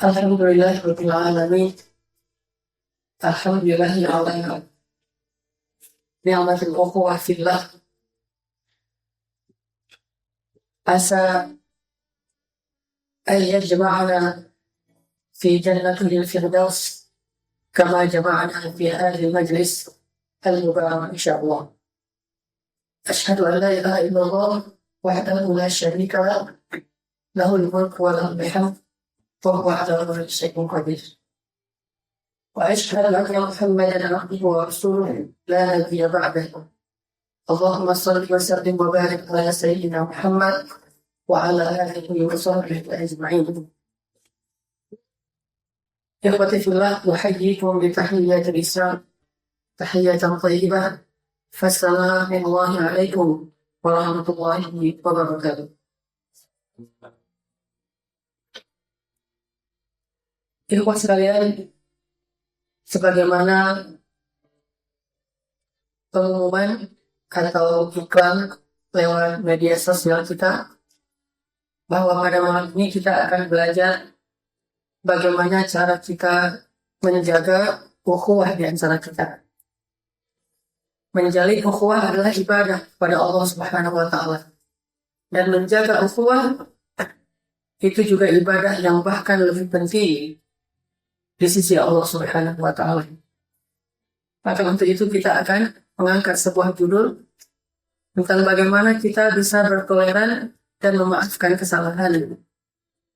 Alhamdulillahirabbil alamin. Alhamdulillahi ala ni'matil ukhuwah fillah. Asa an yajma'ana fi jannatil firdaus kama jama'ana fi hadhil majlis al-mubarak insyaallah. Asyhadu an la ilaha illallah wahdahu la syarika lah, lahul mulku wa lahul hamd wa huwa 'ala kulli syai'in qadir. وأشهد أن محمدا عبده ورسوله لا نبي بعده. اللهم صل وسلم وبارك على سيدنا محمد وعلى آله وصحبه أجمعين. إخوتي في الله، أحييكم بتحية الإسلام تحية طيبة، فالسلام الله عليكم ورحمة الله وبركاته. Ikhwan sekalian, sebagaimana pengumuman atau iklan lewat media sosial kita, bahwa pada malam ini kita akan belajar bagaimana cara kita menjaga ukhuwah di antara kita. Menjalin ukhuwah adalah ibadah pada Allah Subhanahu wa Ta'ala, dan menjaga ukhuwah itu juga ibadah yang bahkan lebih penting di sisi Allah Subhanahu wa Ta'ala. Maka untuk itu kita akan mengangkat sebuah judul tentang bagaimana kita bisa bertoleran dan memaafkan kesalahan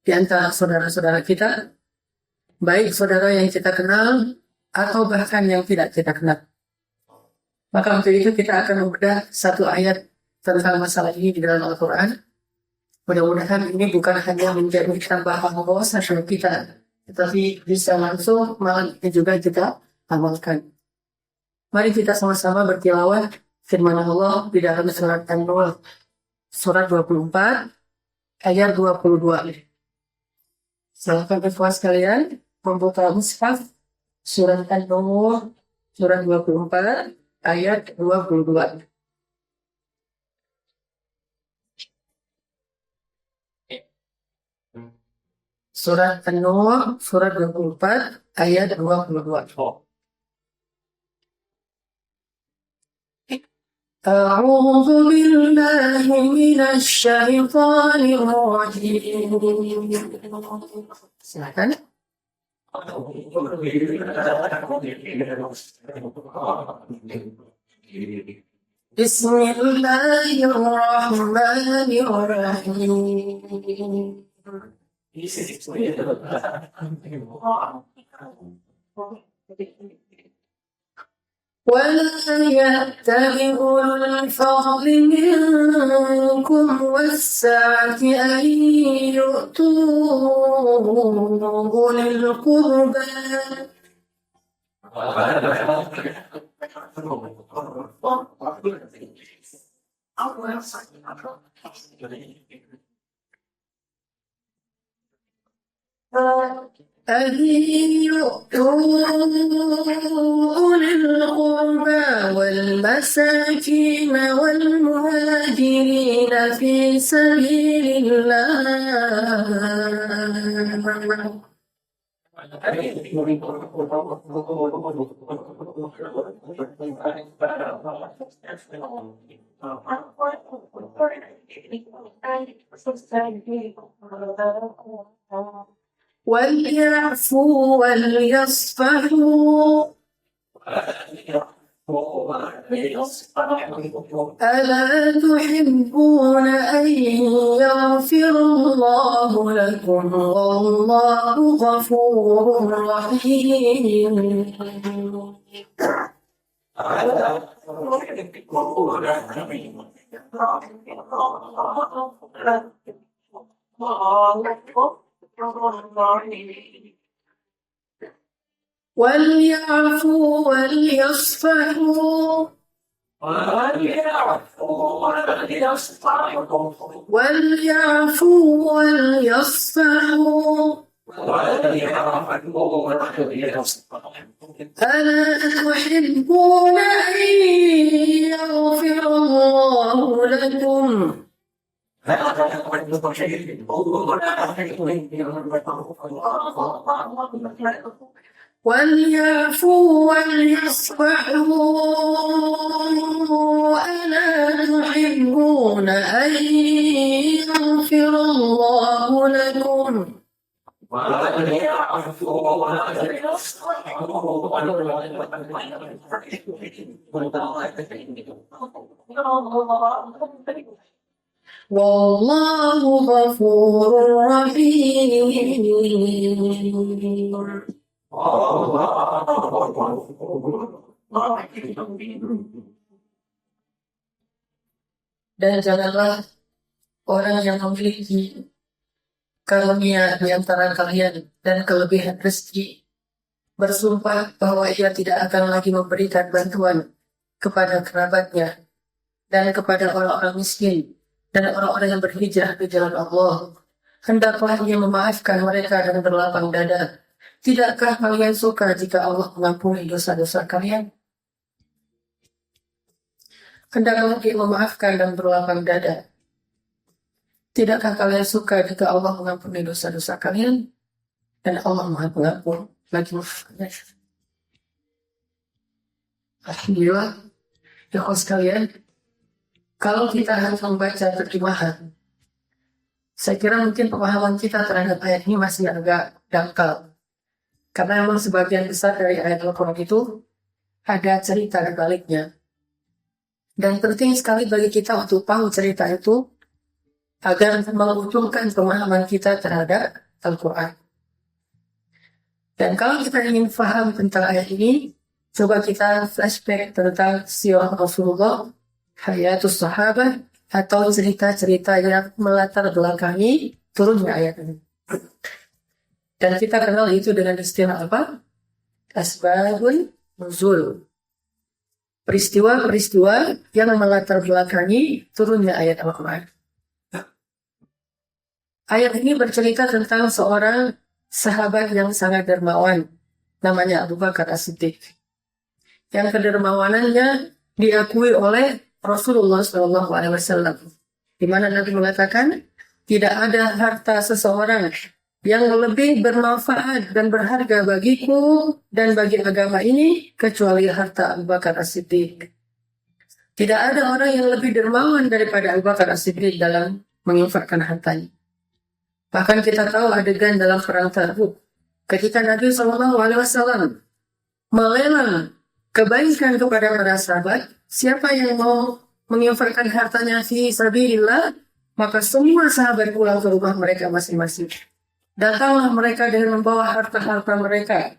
di antara saudara-saudara kita, baik saudara yang kita kenal atau bahkan yang tidak kita kenal. Maka untuk itu kita akan membedah satu ayat tentang masalah ini di dalam Al-Quran. Mudah-mudahan ini bukan hanya menjadi tambahan wawasan kita, tetapi bisa langsung malam ini juga kita amalkan. Mari kita sama-sama bertilawah firman Allah di dalam surat An-Nur, surat 24, ayat 22. Silakan ikhwan sekalian membuka mushaf surat An-Nur, surat 24, ayat 22. Surat An-Nur, surat 24, ayat 22. A'udzu billahi minasy syaithanir rajim. Silakan. Bismillahirrahmanirrahim. ولا يأتل أولو الفضل منكم والسعة أن يؤتوا أولي القربى أن يؤتوا أولي القربى والمساكين والمهاجرين في سبيل الله وليعفوا وليصفحوا ألا تحبون أن يغفر الله لكم والله غفور رحيم. وليعفوا وليصفحوا ألا تحبون أن يغفر الله لكم وليعفوا وليصفحوا ألا تحبون أن يغفر الله لكم والله غفور رحيم. Dan janganlah orang yang memiliki karunia di antara kalian dan kelebihan rezeki bersumpah bahwa ia tidak akan lagi memberikan bantuan kepada kerabatnya dan kepada orang-orang miskin dan orang-orang yang berhijrah di jalan Allah. Hendaklah ia memaafkan mereka dan berlapang dada. Tidakkah kalian suka jika Allah mengampuni dosa-dosa kalian? Hendaklah ia memaafkan dan berlapang dada. Tidakkah kalian suka jika Allah mengampuni dosa-dosa kalian? Dan Allah Maha Pengampun lagi maafkannya. Alhamdulillah, ya sekalian, kalau kita harus membaca terjemahan, saya kira mungkin pemahaman kita terhadap ayat ini masih agak dangkal. Karena memang sebagian besar dari ayat Al-Quran itu ada cerita di baliknya. Dan penting sekali bagi kita untuk tahu cerita itu agar menguntungkan pemahaman kita terhadap Al-Quran. Dan kalau kita ingin paham tentang ayat ini, coba kita flashback tentang sirah Rasulullah, hayatus sahabat, atau cerita-cerita yang melatar belakangi turunnya ayat ini. Dan kita kenal itu dengan istilah apa? Asbabun nuzul. Peristiwa-peristiwa yang melatar belakangi turunnya ayat Al-Quran. Ayat ini bercerita tentang seorang sahabat yang sangat dermawan, namanya Abu Bakar As-Siddiq. Yang kedermawanannya diakui oleh Rasulullah SAW, di mana Nabi mengatakan tidak ada harta seseorang yang lebih bermanfaat dan berharga bagiku dan bagi agama ini kecuali harta Abu Bakar As-Siddiq. Tidak ada orang yang lebih dermawan daripada Abu Bakar As-Siddiq dalam menginfakkan hartanya. Bahkan kita tahu adegan dalam perang Tabuk ketika Nabi SAW melelang kebaikan kepada para sahabat, siapa yang mau menginfakkan hartanya fi sabilillah, maka semua sahabat pulang ke rumah mereka masing-masing. Datanglah mereka dengan membawa harta-harta mereka.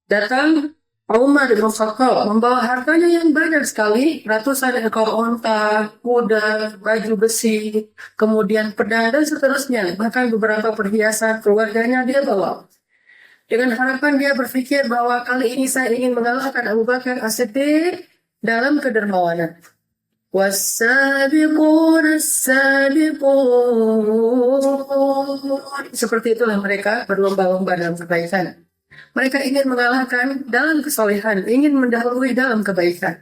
Datang Umar bin Khattab membawa hartanya yang banyak sekali, ratusan ekor onta, kuda, baju besi, kemudian pedang dan seterusnya. Bahkan beberapa perhiasan keluarganya dia bawa. Dengan harapan dia berpikir bahwa kali ini saya ingin mengalahkan Abu Bakar As-Siddiq dalam kedermawanan. Wasabiqun as-sabiqun. Seperti itulah mereka berlomba-lomba dalam kebaikan. Mereka ingin mengalahkan dalam kesalehan, ingin mendahului dalam kebaikan.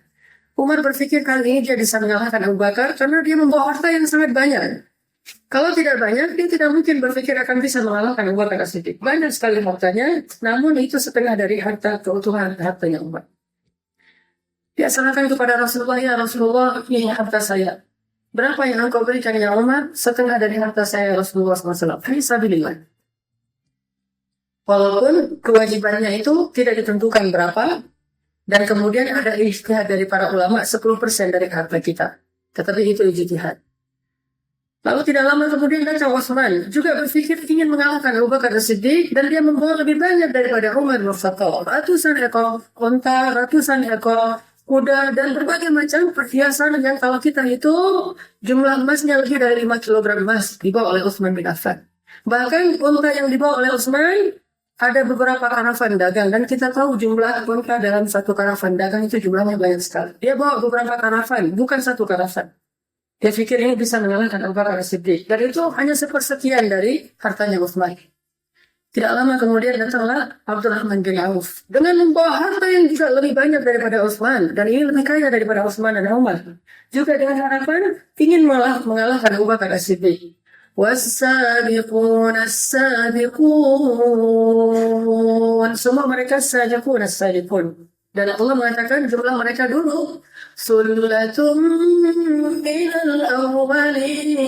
Umar berpikir kali ini dia bisa mengalahkan Abu Bakar karena dia membawa harta yang sangat banyak. Kalau tidak banyak, dia tidak mungkin berpikir akan bisa mengalahkan Abu Bakar As-Siddiq. Banyak sekali hartanya, namun itu setengah dari harta keutuhan hartanya Umar. Dia serahkan kepada Rasulullah, ya Rasulullah, ini harta saya. Berapa yang engkau berikan ya Umar? Setengah dari harta saya Rasulullah SAW. Fisabilillah. Walaupun kewajibannya itu tidak ditentukan berapa, dan kemudian ada ijtihad dari para ulama 10% dari harta kita. Tetapi itu ijtihad. Lalu tidak lama kemudian datang Utsman juga berpikir ingin mengalahkan Abu Bakar As-Siddiq dan dia membawa lebih banyak daripada Umar bin Khattab. Ratusan ekor unta, ratusan ekor kuda dan berbagai macam perhiasan yang kalau kita hitung jumlah emasnya lebih dari 5 kg emas dibawa oleh Utsman bin Affan. Bahkan unta yang dibawa oleh Utsman ada beberapa karavan dagang dan kita tahu jumlah unta dalam satu karavan dagang itu jumlahnya banyak sekali. Dia bawa beberapa karavan, bukan satu karavan. Dia pikir ini bisa mengalahkan Abu Bakar As-Siddiq. Dan itu hanya sepersekian dari hartanya Utsman. Tidak lama kemudian datanglah Abdurrahman bin Auf dengan membawa harta yang juga lebih banyak daripada Utsman. Dan ini lebih kaya daripada Utsman dan Umar. Juga dengan harapan ingin mengalahkan Abu Bakar As-Siddiq. والسابقون السابقون. Semua mereka sabiqun as-sabiqun. Dan Allah mengatakan jumlah mereka dulu. Sulatum minal awwalin.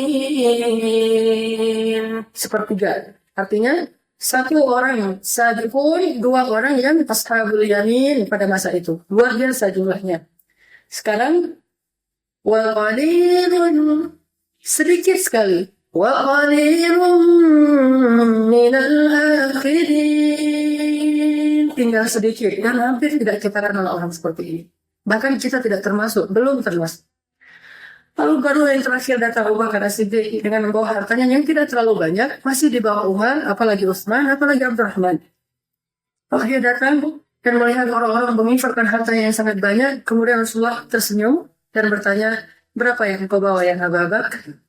Sepertiga. Artinya satu orang sabiqun, dua orang yang ashabul yamin pada masa itu. Luar biasa jumlahnya. Sekarang wa qalilun, sedikit sekali. Wa qalilun minal akhirin, tinggal sedikit dan hampir tidak kita kenal orang seperti ini. Bahkan kita tidak termasuk, belum termasuk. Lalu baru yang terakhir datang Abu Bakar As-Siddiq dengan membawa hartanya yang tidak terlalu banyak, masih di bawah Umar, apalagi Utsman, apalagi Abdurrahman. Lalu dia datang dan melihat orang-orang menginfakkan hartanya yang sangat banyak. Kemudian Rasulullah tersenyum dan bertanya, berapa yang engkau bawa ya Abu Bakar?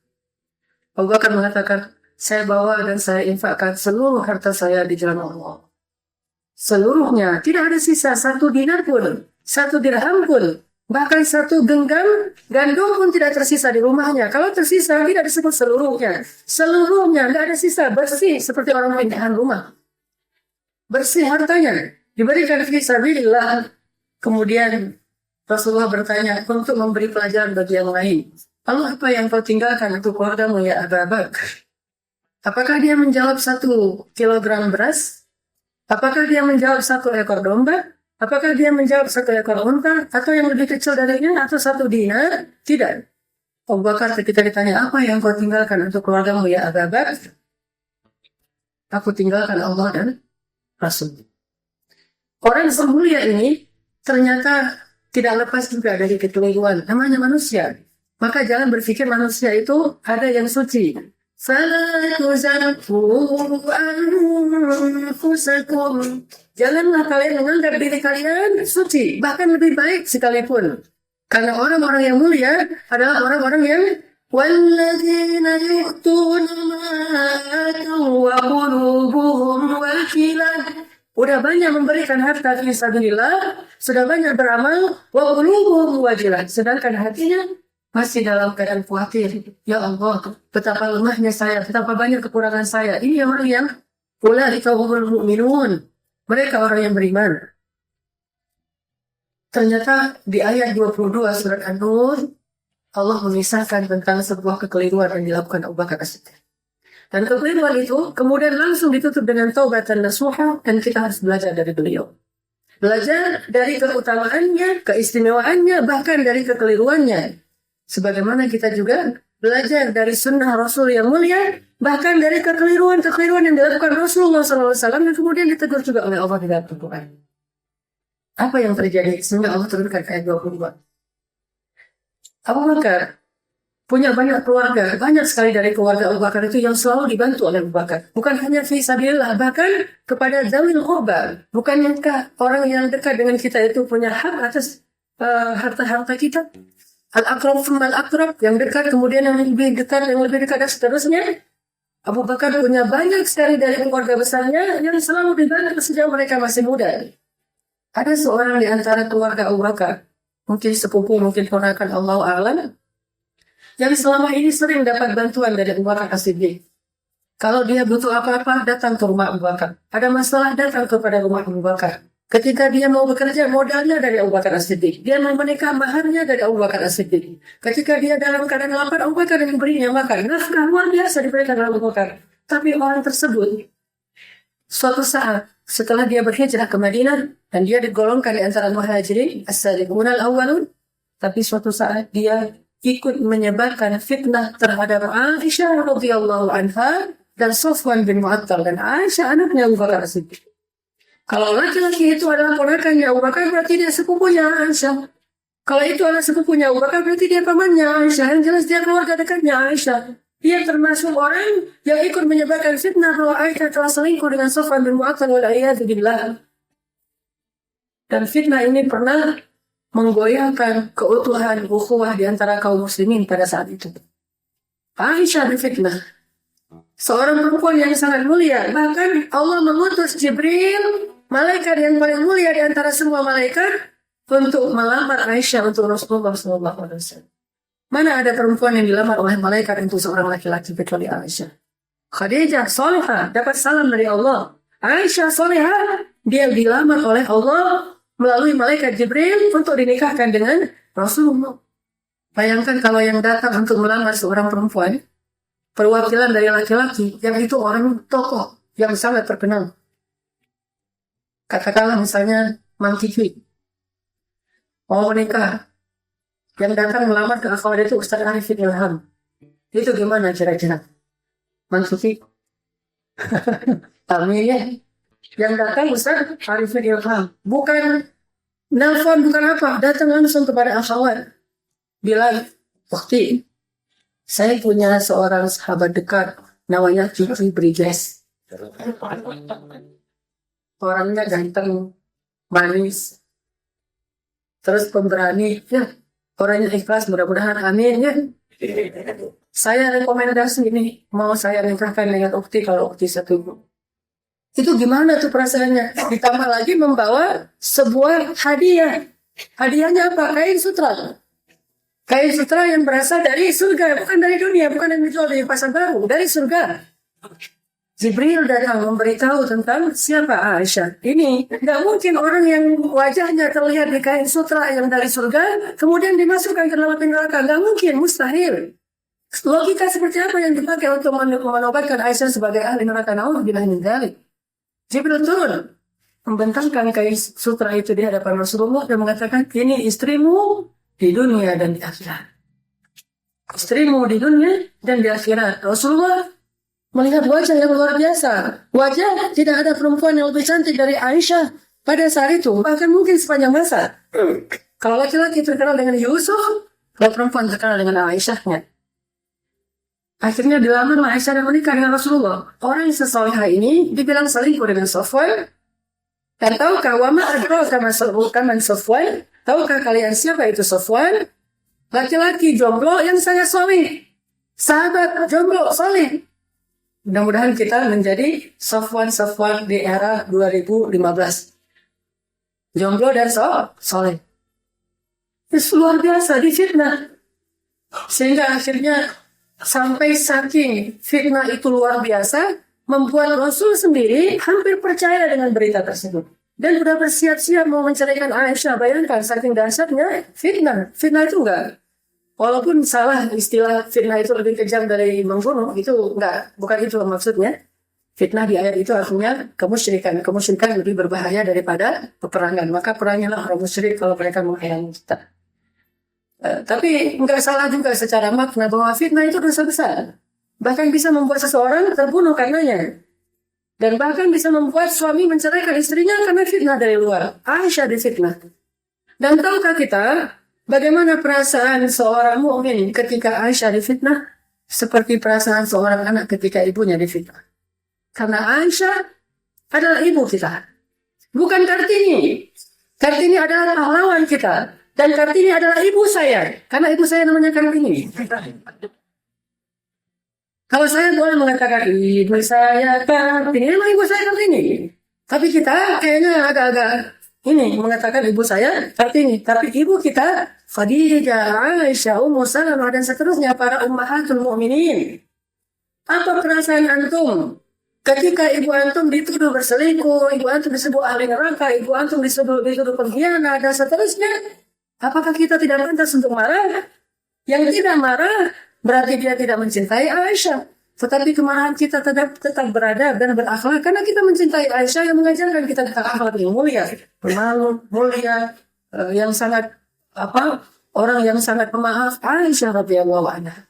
Abu Bakar mengatakan, saya bawa dan saya infakkan seluruh harta saya di jalan Allah. Seluruhnya, tidak ada sisa satu dinar pun, satu dirham pun. Bahkan satu genggam gandum pun tidak tersisa di rumahnya. Kalau tersisa tidak disebut seluruhnya. Seluruhnya tidak ada sisa, bersih seperti orang pindahan rumah. Bersih hartanya, diberikan fi sabilillah. Kemudian Rasulullah bertanya untuk memberi pelajaran bagi yang lain. Lalu apa yang kau tinggalkan untuk keluargamu ya Abu Bakar? Apakah dia menjawab 1 kilogram beras? Apakah dia menjawab 1 ekor domba? Apakah dia menjawab 1 ekor unta? Atau yang lebih kecil darinya? Atau 1 dinar? Tidak. Abu Bakar ketika ditanya, apa yang kau tinggalkan untuk keluargamu ya Abu Bakar? Aku tinggalkan Allah dan Rasul. Orang semulia ini ternyata tidak lepas juga dari kekeliruan. Namanya manusia. Maka jangan berpikir manusia itu ada yang suci. Fala tuzakku anfusakum. Janganlah kalian menganggap diri kalian suci, bahkan lebih baik sekalipun. Karena orang-orang yang mulia adalah orang-orang yang walladzina yu'tuna ma atau wa qulubuhum wakilah. Udah banyak memberikan harta fi sabilillah, sudah banyak beramal, wa qulubuhum wajilah. Sedangkan hatinya masih dalam keadaan khawatir. Ya Allah, betapa lemahnya saya, betapa banyak kekurangan saya. Ini orang yang ulaika humul mu'minun. Mereka orang yang beriman. Ternyata di ayat 22 surat An-Nur, Allah memisahkan tentang sebuah kekeliruan yang dilakukan Abu Bakar As-Siddiq. Dan kekeliruan itu kemudian langsung ditutup dengan taubat dan nasuha, dan kita harus belajar dari beliau. Belajar dari keutamaannya, keistimewaannya, bahkan dari kekeliruannya. Sebagaimana kita juga belajar dari sunnah Rasul yang mulia, bahkan dari kekeliruan-kekeliruan yang dilakukan Rasulullah SAW, dan kemudian ditegur juga oleh Allah di dalam Al-Quran. Apa yang terjadi sehingga Allah turunkan ayat 22? Abu Bakar punya banyak keluarga, banyak sekali dari keluarga Abu Bakar itu yang selalu dibantu oleh Abu Bakar. Bukan hanya fi sabilillah, bahkan kepada zawil qurba. Bukankah orang yang dekat dengan kita itu punya hak atas harta-harta kita? Al-Aqrab thumma al-Aqrab, yang dekat kemudian yang lebih dekat, dan seterusnya. Abu Bakar punya banyak sekali dari keluarga besarnya yang selalu dibantu sejak mereka masih muda. Ada seorang di antara keluarga Abu Bakar, mungkin sepupu, mungkin ponakan, Allahu a'lam, yang selama ini sering dapat bantuan dari Abu Bakar As-Siddiq. Kalau dia butuh apa-apa, datang ke rumah Abu Bakar. Ada masalah, datang kepada rumah Abu Bakar. Ketika dia mau bekerja, modalnya dari Abu Bakar As-Siddiq. Dia mau menikah, maharnya dari Abu Bakar As-Siddiq. Ketika dia dalam keadaan lapar, Abu Bakar yang memberinya makan. Nafkah luar biasa diberikan oleh Abu Bakar. Tapi orang tersebut, suatu saat setelah dia berhijrah ke Madinah, dan dia digolongkan di antara muhajirin, as-sabiqun al-awwalun, tapi suatu saat dia ikut menyebarkan fitnah terhadap Aisyah radhiyallahu anha dan Sofwan bin Mu'attal, dan Aisyah anaknya Abu Bakar As-Siddiq. Kalau laki-laki itu adalah ponakannya Abu Bakar, berarti dia sepupunya Aisyah. Kalau itu adalah sepupunya Abu Bakar, berarti dia pamannya Aisyah. Yang jelas dia keluarga dekatnya Aisyah. Dia termasuk orang yang ikut menyebarkan fitnah bahwa Aisyah telah selingkuh dengan Sofwan bin Mu'attal wal-'iyadzu billah. Dan fitnah ini pernah menggoyahkan keutuhan ukhuwah di antara kaum muslimin pada saat itu. Aisyah difitnah. Seorang perempuan yang sangat mulia. Bahkan Allah mengutus Jibril, malaikat yang paling mulia di antara semua malaikat, untuk melamar Aisyah untuk Rasulullah SAW. Mana ada perempuan yang dilamar oleh malaikat untuk seorang laki-laki kecuali Aisyah. Khadijah solehah dapat salam dari Allah. Aisyah solehah, dia dilamar oleh Allah melalui malaikat Jibril untuk dinikahkan dengan Rasulullah. Bayangkan kalau yang datang untuk melamar seorang perempuan, perwakilan dari laki-laki, yang itu orang tokoh yang sangat terkenal. Katakanlah misalnya Mang Kiki mau menikah, yang datang melamar ke akhwat itu Ustaz Arifin Ilham. Itu gimana kira-kira? Mang Kiki? Amin ya. Yang datang Ustaz Arifin Ilham. Bukan nelfon, bukan apa. Datang langsung kepada akhwat. Bilang, Ukti, saya punya seorang sahabat dekat. Namanya Kiki Briges. Orangnya ganteng, manis, terus pemberani. Ya, orangnya ikhlas, mudah-mudahan amin ya. Saya rekomendasi ini, mau saya nikahkan dengan Ukti kalau Ukti setuju. Itu gimana tuh perasaannya? Ditambah lagi membawa sebuah hadiah. Hadiahnya apa? Kain sutra. Kain sutra yang berasal dari surga, bukan dari dunia, bukan yang dijual di pasar baru, dari surga. Jibril datang memberitahu tentang siapa Aisyah. Ini nggak mungkin orang yang wajahnya terlihat di kain sutra yang dari surga kemudian dimasukkan ke dalam neraka. Nggak mungkin, mustahil. Logika seperti apa yang dipakai untuk menobatkan Aisyah sebagai ahli neraka? Na'udzubillah min dzalik. Jibril turun membentangkan kain sutra itu di hadapan Rasulullah dan mengatakan, ini istrimu di dunia dan di akhirat. Istrimu di dunia dan di akhirat. Rasulullah melihat wajah yang luar biasa. Wajah tidak ada perempuan yang lebih cantik dari Aisyah pada saat itu. Bahkan mungkin sepanjang masa. Kalau laki-laki terkenal dengan Yusuf, kalau perempuan terkenal dengan Aisyahnya. Akhirnya dilamar Aisyah dan menikah dengan Rasulullah. Orang yang sesolehah ini dibilang selingkuh dengan Safwan. Dan tahukah wama adraka man Safwan? Tahukah kalian siapa itu Safwan? Laki-laki jomblo yang sangat soleh. Sahabat jomblo soleh. Mudah-mudahan kita menjadi Safwan di era 2015. Jomblo dan soleh. Itu luar biasa, difitnah. Sehingga akhirnya sampai saking fitnah itu luar biasa, membuat Rasul sendiri hampir percaya dengan berita tersebut. Dan sudah bersiap-siap mau menceraikan Aisyah. Bayangkan saking dahsyatnya fitnah. Fitnah itu enggak. Walaupun salah istilah fitnah itu lebih kejam dari membunuh, itu enggak, bukan itu maksudnya. Fitnah di ayat itu artinya kemusyrikan. Kemusyrikan lebih berbahaya daripada peperangan. Maka perangilah orang musyrik kalau mereka menghalangi kita. Tapi enggak salah juga secara makna bahwa fitnah itu dosa besar. Bahkan bisa membuat seseorang terbunuh karenanya. Dan bahkan bisa membuat suami menceraikan istrinya karena fitnah dari luar. Aisyah difitnah. Dan tahukah kita bagaimana perasaan seorang mukmin ketika Aisyah difitnah? Seperti perasaan seorang anak ketika ibunya difitnah. Karena Aisyah adalah ibu kita. Bukan Kartini. Kartini adalah pahlawan kita. Dan Kartini adalah ibu saya. Karena ibu saya namanya Kartini. Kalau saya boleh mengatakan ibu saya Kartini, memang ibu saya Kartini. Tapi kita kayaknya agak-agak ini mengatakan ibu saya Kartini. Tapi ibu kita Khadijah, Aisyah, Ummu Salamah dan seterusnya para ummahatul mukminin. Apa perasaan antum ketika ibu antum dituduh berselingkuh, ibu antum disebut ahli neraka, ibu antum dituduh pengkhianat dan seterusnya? Apakah kita tidak pantas untuk marah? Yang tidak marah berarti dia tidak mencintai Aisyah. Tetapi kemarahan kita tetap beradab dan berakhlak karena kita mencintai Aisyah yang mengajarkan kita tentang akhlak yang mulia, pemalu, mulia, yang sangat orang yang sangat pemaaf. Aisyah radhiyallahu anha.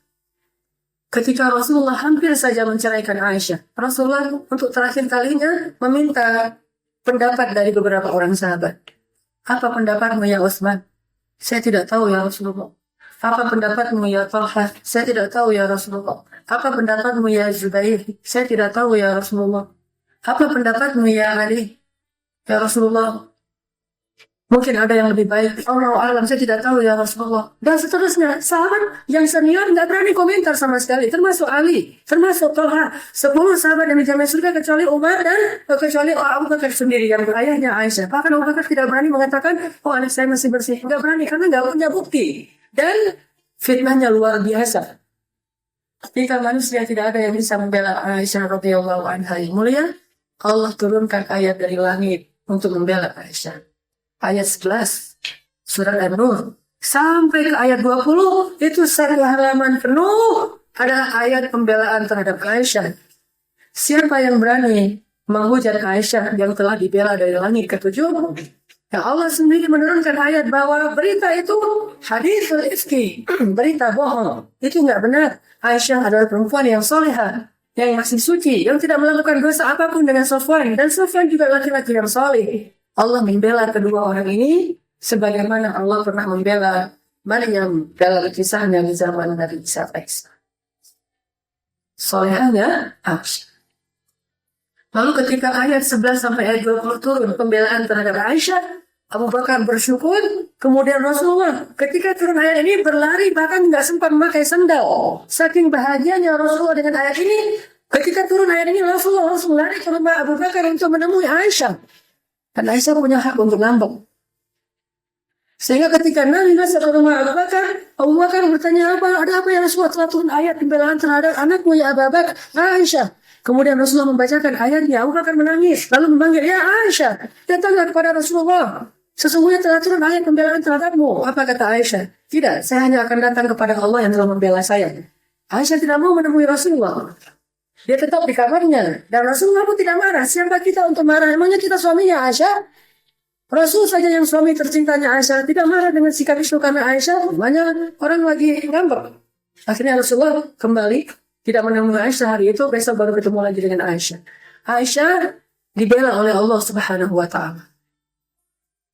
Ketika Rasulullah hampir saja menceraikan Aisyah, Rasulullah untuk terakhir kalinya meminta pendapat dari beberapa orang sahabat. Apa pendapatmu ya Utsman? Saya tidak tahu ya Rasulullah. Apa pendapatmu ya Talha? Saya tidak tahu ya Rasulullah. Apa pendapatmu ya Zubair? Saya tidak tahu ya Rasulullah. Apa pendapatmu ya Ali? Ya Rasulullah. Mungkin ada yang lebih baik. Allahu a'lam, saya tidak tahu ya Rasulullah. Dan seterusnya, sahabat yang senior nggak berani komentar sama sekali. Termasuk Ali, termasuk Talha. 10 sahabat yang dijamin surga kecuali Umar dan kecuali Abu Bakar sendiri yang ayahnya Aisyah. Bahkan Abu Bakar tidak berani mengatakan, oh anak saya masih bersih. Nggak berani karena nggak punya bukti. Dan fitnahnya luar biasa. Ketika manusia tidak ada yang bisa membela Aisyah radhiyallahu anha yang mulia, Allah turunkan ayat dari langit untuk membela Aisyah. Ayat 11 surat An-Nur sampai ke ayat 20 itu satu halaman penuh adalah ayat pembelaan terhadap Aisyah. Siapa yang berani menghujat Aisyah yang telah dibela dari langit ketujuh? Ya Allah sendiri menurunkan ayat bahwa berita itu haditsul ifki, berita bohong. Itu nggak benar. Aisyah adalah perempuan yang solehah, yang masih suci, yang tidak melakukan dosa apapun dengan Sofwan. Dan Sofwan juga laki-laki yang soleh. Allah membela kedua orang ini sebagaimana Allah pernah membela Maryam dalam kisahnya di zaman Nabi Isa AS. Solehahnya Aisyah. Lalu ketika ayat 11 sampai ayat 20 turun pembelaan terhadap Aisyah, Abu Bakar bersyukur, kemudian Rasulullah ketika turun ayat ini berlari bahkan nggak sempat memakai sandal. Saking bahagianya Rasulullah dengan ayat ini, ketika turun ayat ini Rasulullah langsung lari ke rumah Abu Bakar untuk menemui Aisyah. Dan Aisyah punya hak untuk ngambek. Sehingga ketika Nabi masuk ke rumah Abu Bakar bertanya, ada apa ya Rasulullah, telah turun ayat pembelaan terhadap anakmu ya Abu Bakar, Aisyah. Kemudian Rasulullah membacakan ayatnya, Abu Bakar menangis, lalu memanggil, ya Aisyah, datanglah kepada Rasulullah. Sesungguhnya telah turun ayat pembelaan terhadapmu. Apa kata Aisyah? Tidak, saya hanya akan datang kepada Allah yang telah membela saya. Aisyah tidak mau menemui Rasulullah. Dia tetap di kamarnya. Dan Rasulullah pun tidak marah. Siapa kita untuk marah? Emangnya kita suaminya Aisyah? Rasul saja yang suami tercintanya Aisyah tidak marah dengan sikap itu karena Aisyah banyak orang lagi ngambek. Akhirnya Rasulullah kembali tidak menemui Aisyah hari itu, besok baru ketemu lagi dengan Aisyah. Aisyah dibela oleh Allah Subhanahu wa Ta'ala.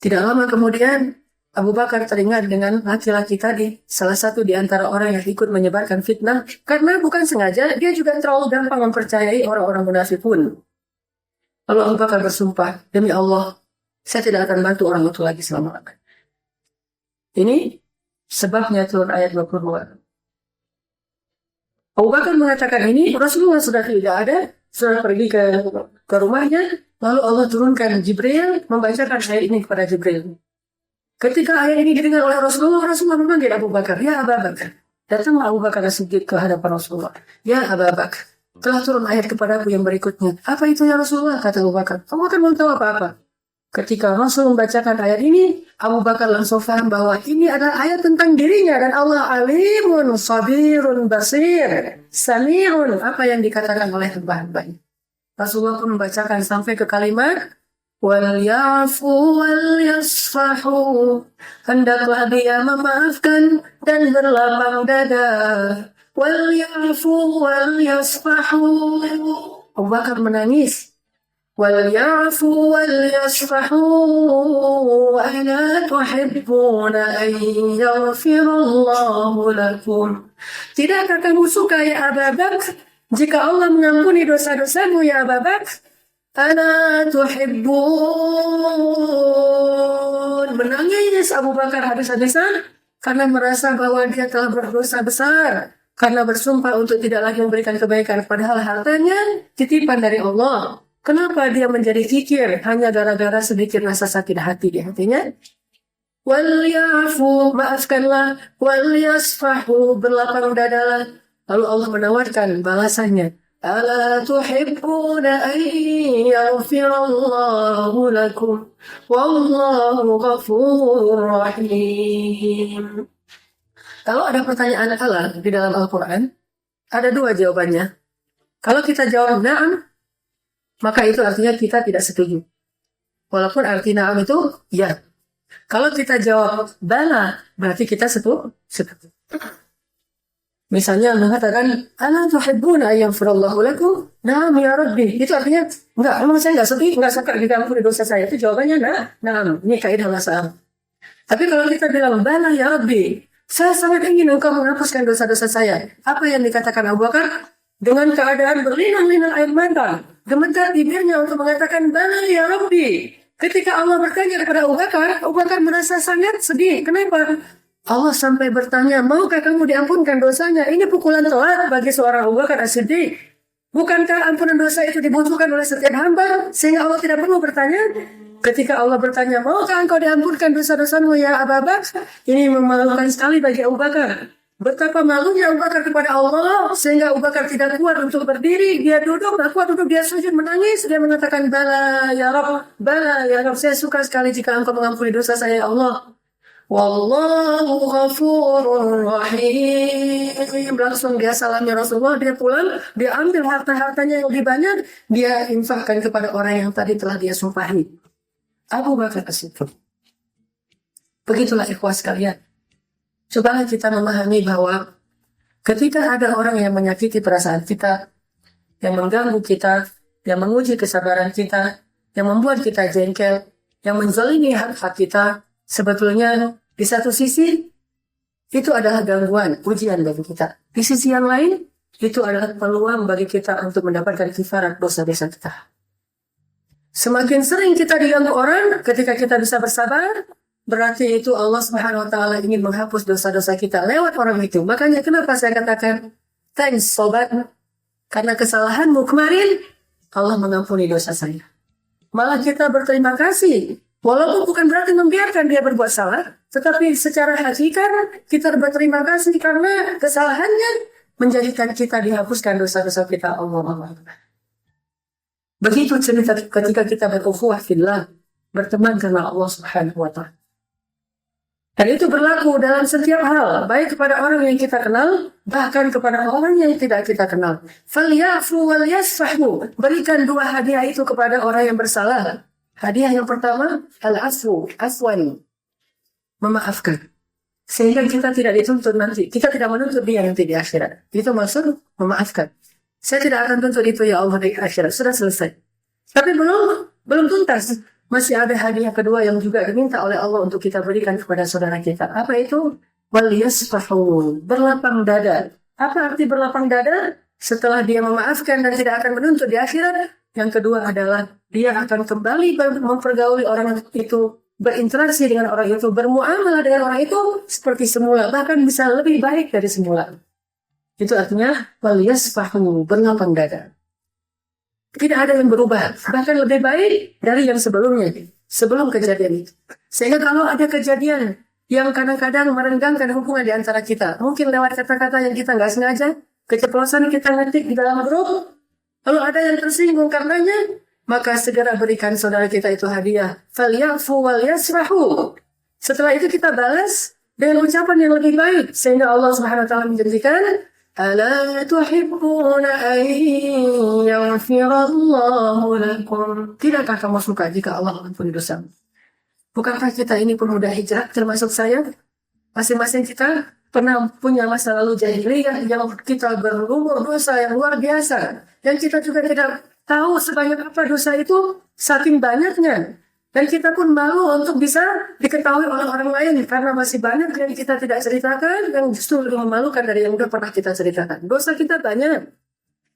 Tidak lama kemudian Abu Bakar teringat dengan laki-laki tadi, salah satu di antara orang yang ikut menyebarkan fitnah, karena bukan sengaja dia juga terlalu gampang mempercayai orang-orang munafik pun. Lalu Abu Bakar bersumpah, demi Allah, saya tidak akan bantu orang itu lagi selama-lamanya. Ini sebabnya turun ayat 22. Abu Bakar mengatakan ini, Rasulullah sudah tidak ada, sudah pergi ke rumahnya, lalu Allah turunkan Jibril, membacakan ayat ini kepada Jibril. Ketika ayat ini didengar oleh Rasulullah memanggil Abu Bakar, ya Abu Bakar. Datanglah Abu Bakar sedikit ke hadapan Rasulullah. Ya Abu Bakar, telah turun ayat kepadaku yang berikutnya. Apa itu ya Rasulullah? Kata Abu Bakar. Abu Bakar belum tahu apa-apa. Ketika Rasul membacakan ayat ini, Abu Bakar langsung faham bahwa ini adalah ayat tentang dirinya dan Allah alimun, sabirun, basir, sami'un, apa yang dikatakan oleh hamba-hambanya. Rasulullah pun membacakan sampai ke kalimat wal yafu wal yasfahu, hendaklah dia memaafkan dan berlapang dada. Wal yafu wal yasfahu. Abu Bakar menangis. وَلْيَعْفُوا وَلْيَصْفَحُوا أَلَا تُحِبُّونَ أَنْ يَغْفِرَ اللَّهُ لَكُمْ. Tidakkah kamu suka ya Abu Bakar jika Allah mengampuni dosa-dosamu ya Abu Bakar? أَلَا تُحِبُّونَ. Menangis Abu Bakar habis-habisan karena merasa bahwa dia telah berdosa besar, karena bersumpah untuk tidak lagi memberikan kebaikan, padahal hartanya titipan dari Allah. Kenapa dia menjadi kikir hanya gara-gara sedikit rasa sakit hati di hatinya? Wal yafu, maafkanlah. Wal yasfahu, berlapang dadalah. Lalu Allah menawarkan balasannya. Ala tuhibbuna an yaghfirallahu lakum. Wallahu ghafurur rahim. Kalau ada pertanyaan halal di dalam Al-Quran, ada dua jawabannya. Kalau kita jawab na'am, maka itu artinya kita tidak setuju. Walaupun arti na'am itu ya. Kalau kita jawab bala, berarti kita setuju. Misalnya mengatakan, ala tuhibbuna ayyamfirallahu lakum? Na'am ya Rabbi. Itu artinya, enggak, memang saya enggak setuju, enggak suka diampuni dosa saya. Itu jawabannya na'am. Ini kaidah bahasa Arab. Tapi kalau kita bilang bala ya Rabbi, saya sangat ingin engkau menghapuskan dosa-dosa saya. Apa yang dikatakan Abu Bakar? Dengan keadaan berlinang-linang air mata, gemetar bibirnya untuk mengatakan bala ya Rabbi. Ketika Allah bertanya kepada Abu Bakar merasa sangat sedih. Kenapa? Allah sampai bertanya, maukah kamu diampunkan dosanya? Ini pukulan telat bagi seorang Abu Bakar As-Siddiq. Bukankah ampunan dosa itu dibutuhkan oleh setiap hamba sehingga Allah tidak perlu bertanya? Ketika Allah bertanya, maukah engkau diampunkan dosa-dosamu ya Abu Bakar? Ini memalukan sekali bagi Abu Bakar. Betapa malunya Abu Bakar kepada Allah sehingga Abu Bakar tidak kuat untuk berdiri, dia duduk, tak kuat untuk dia sujud menangis, dia mengatakan bala ya Rabb, saya suka sekali jika Engkau mengampuni dosa saya ya Allah. Wallahu ghafurur rahim. Langsung dia salamnya Rasulullah, dia pulang, dia ambil harta-hartanya yang lebih banyak, dia infakkan kepada orang yang tadi telah dia sumpahi. Abu Bakar As-Siddiq. Begitulah ikhwas sekalian. Cobalah kita memahami bahwa ketika ada orang yang menyakiti perasaan kita, yang mengganggu kita, yang menguji kesabaran kita, yang membuat kita jengkel, yang menzalimi hak-hak kita, sebetulnya di satu sisi itu adalah gangguan, ujian bagi kita. Di sisi yang lain, itu adalah peluang bagi kita untuk mendapatkan kifarat dosa-dosa kita. Semakin sering kita diganggu orang, ketika kita bisa bersabar, berarti itu Allah Subhanahu wa taala ingin menghapus dosa-dosa kita lewat orang itu. Makanya kenapa saya katakan thanks sobat, karena kesalahanmu kemarin Allah mengampuni dosa saya. Malah kita berterima kasih. Walaupun bukan berarti membiarkan dia berbuat salah, tetapi secara hakikat kita berterima kasih karena kesalahannya menjadikan kita dihapuskan dosa-dosa kita. Allah. Begitu cerita ketika kita berukhuwah fillah, berteman karena Allah Subhanahu wa taala. Dan itu berlaku dalam setiap hal, baik kepada orang yang kita kenal, bahkan kepada orang yang tidak kita kenal. Falyafu wal yasfahu. Berikan dua hadiah itu kepada orang yang bersalah. Hadiah yang pertama, al-asfu, aswan. Memaafkan. Sehingga kita tidak dituntut nanti. Kita tidak menuntut dia nanti di akhirat. Itu maksud memaafkan. Saya tidak akan tuntut itu ya Allah di akhirat. Sudah selesai. Tapi belum tuntas. Masih ada hadiah kedua yang juga diminta oleh Allah untuk kita berikan kepada saudara kita. Apa itu? Wal yasfahu. Berlapang dada. Apa arti berlapang dada? Setelah dia memaafkan dan tidak akan menuntut di akhirat, yang kedua adalah dia akan kembali mempergauli orang itu, berinteraksi dengan orang itu, bermuamalah dengan orang itu seperti semula, bahkan bisa lebih baik dari semula. Itu artinya wal yasfahu, berlapang dada. Tidak ada yang berubah, bahkan lebih baik dari yang sebelumnya, sebelum kejadian itu. Sehingga kalau ada kejadian yang kadang-kadang merenggangkan hubungan di antara kita, mungkin lewat kata-kata yang kita nggak sengaja, keceplosan kita ngetik di dalam grup, lalu ada yang tersinggung karenanya, maka segera berikan saudara kita itu hadiah. Falyafu wal yasfahu. Setelah itu kita balas dengan ucapan yang lebih baik, sehingga Allah Subhanahu wa taala menjanjikan, ala tuhibbuna an yaghfirallahu lakum. Tidakkah kamu suka jika Allah mengampuni dosa? Bukankah kita ini pemuda hijrah termasuk saya? Masing-masing kita pernah punya masa lalu jahiliyah yang kita berumur dosa yang luar biasa. Dan kita juga tidak tahu sebanyak apa dosa itu saking banyaknya. Dan kita pun malu untuk bisa diketahui oleh orang lain karena masih banyak yang kita tidak ceritakan yang justru lebih memalukan dari yang sudah pernah kita ceritakan. Dosa kita banyak.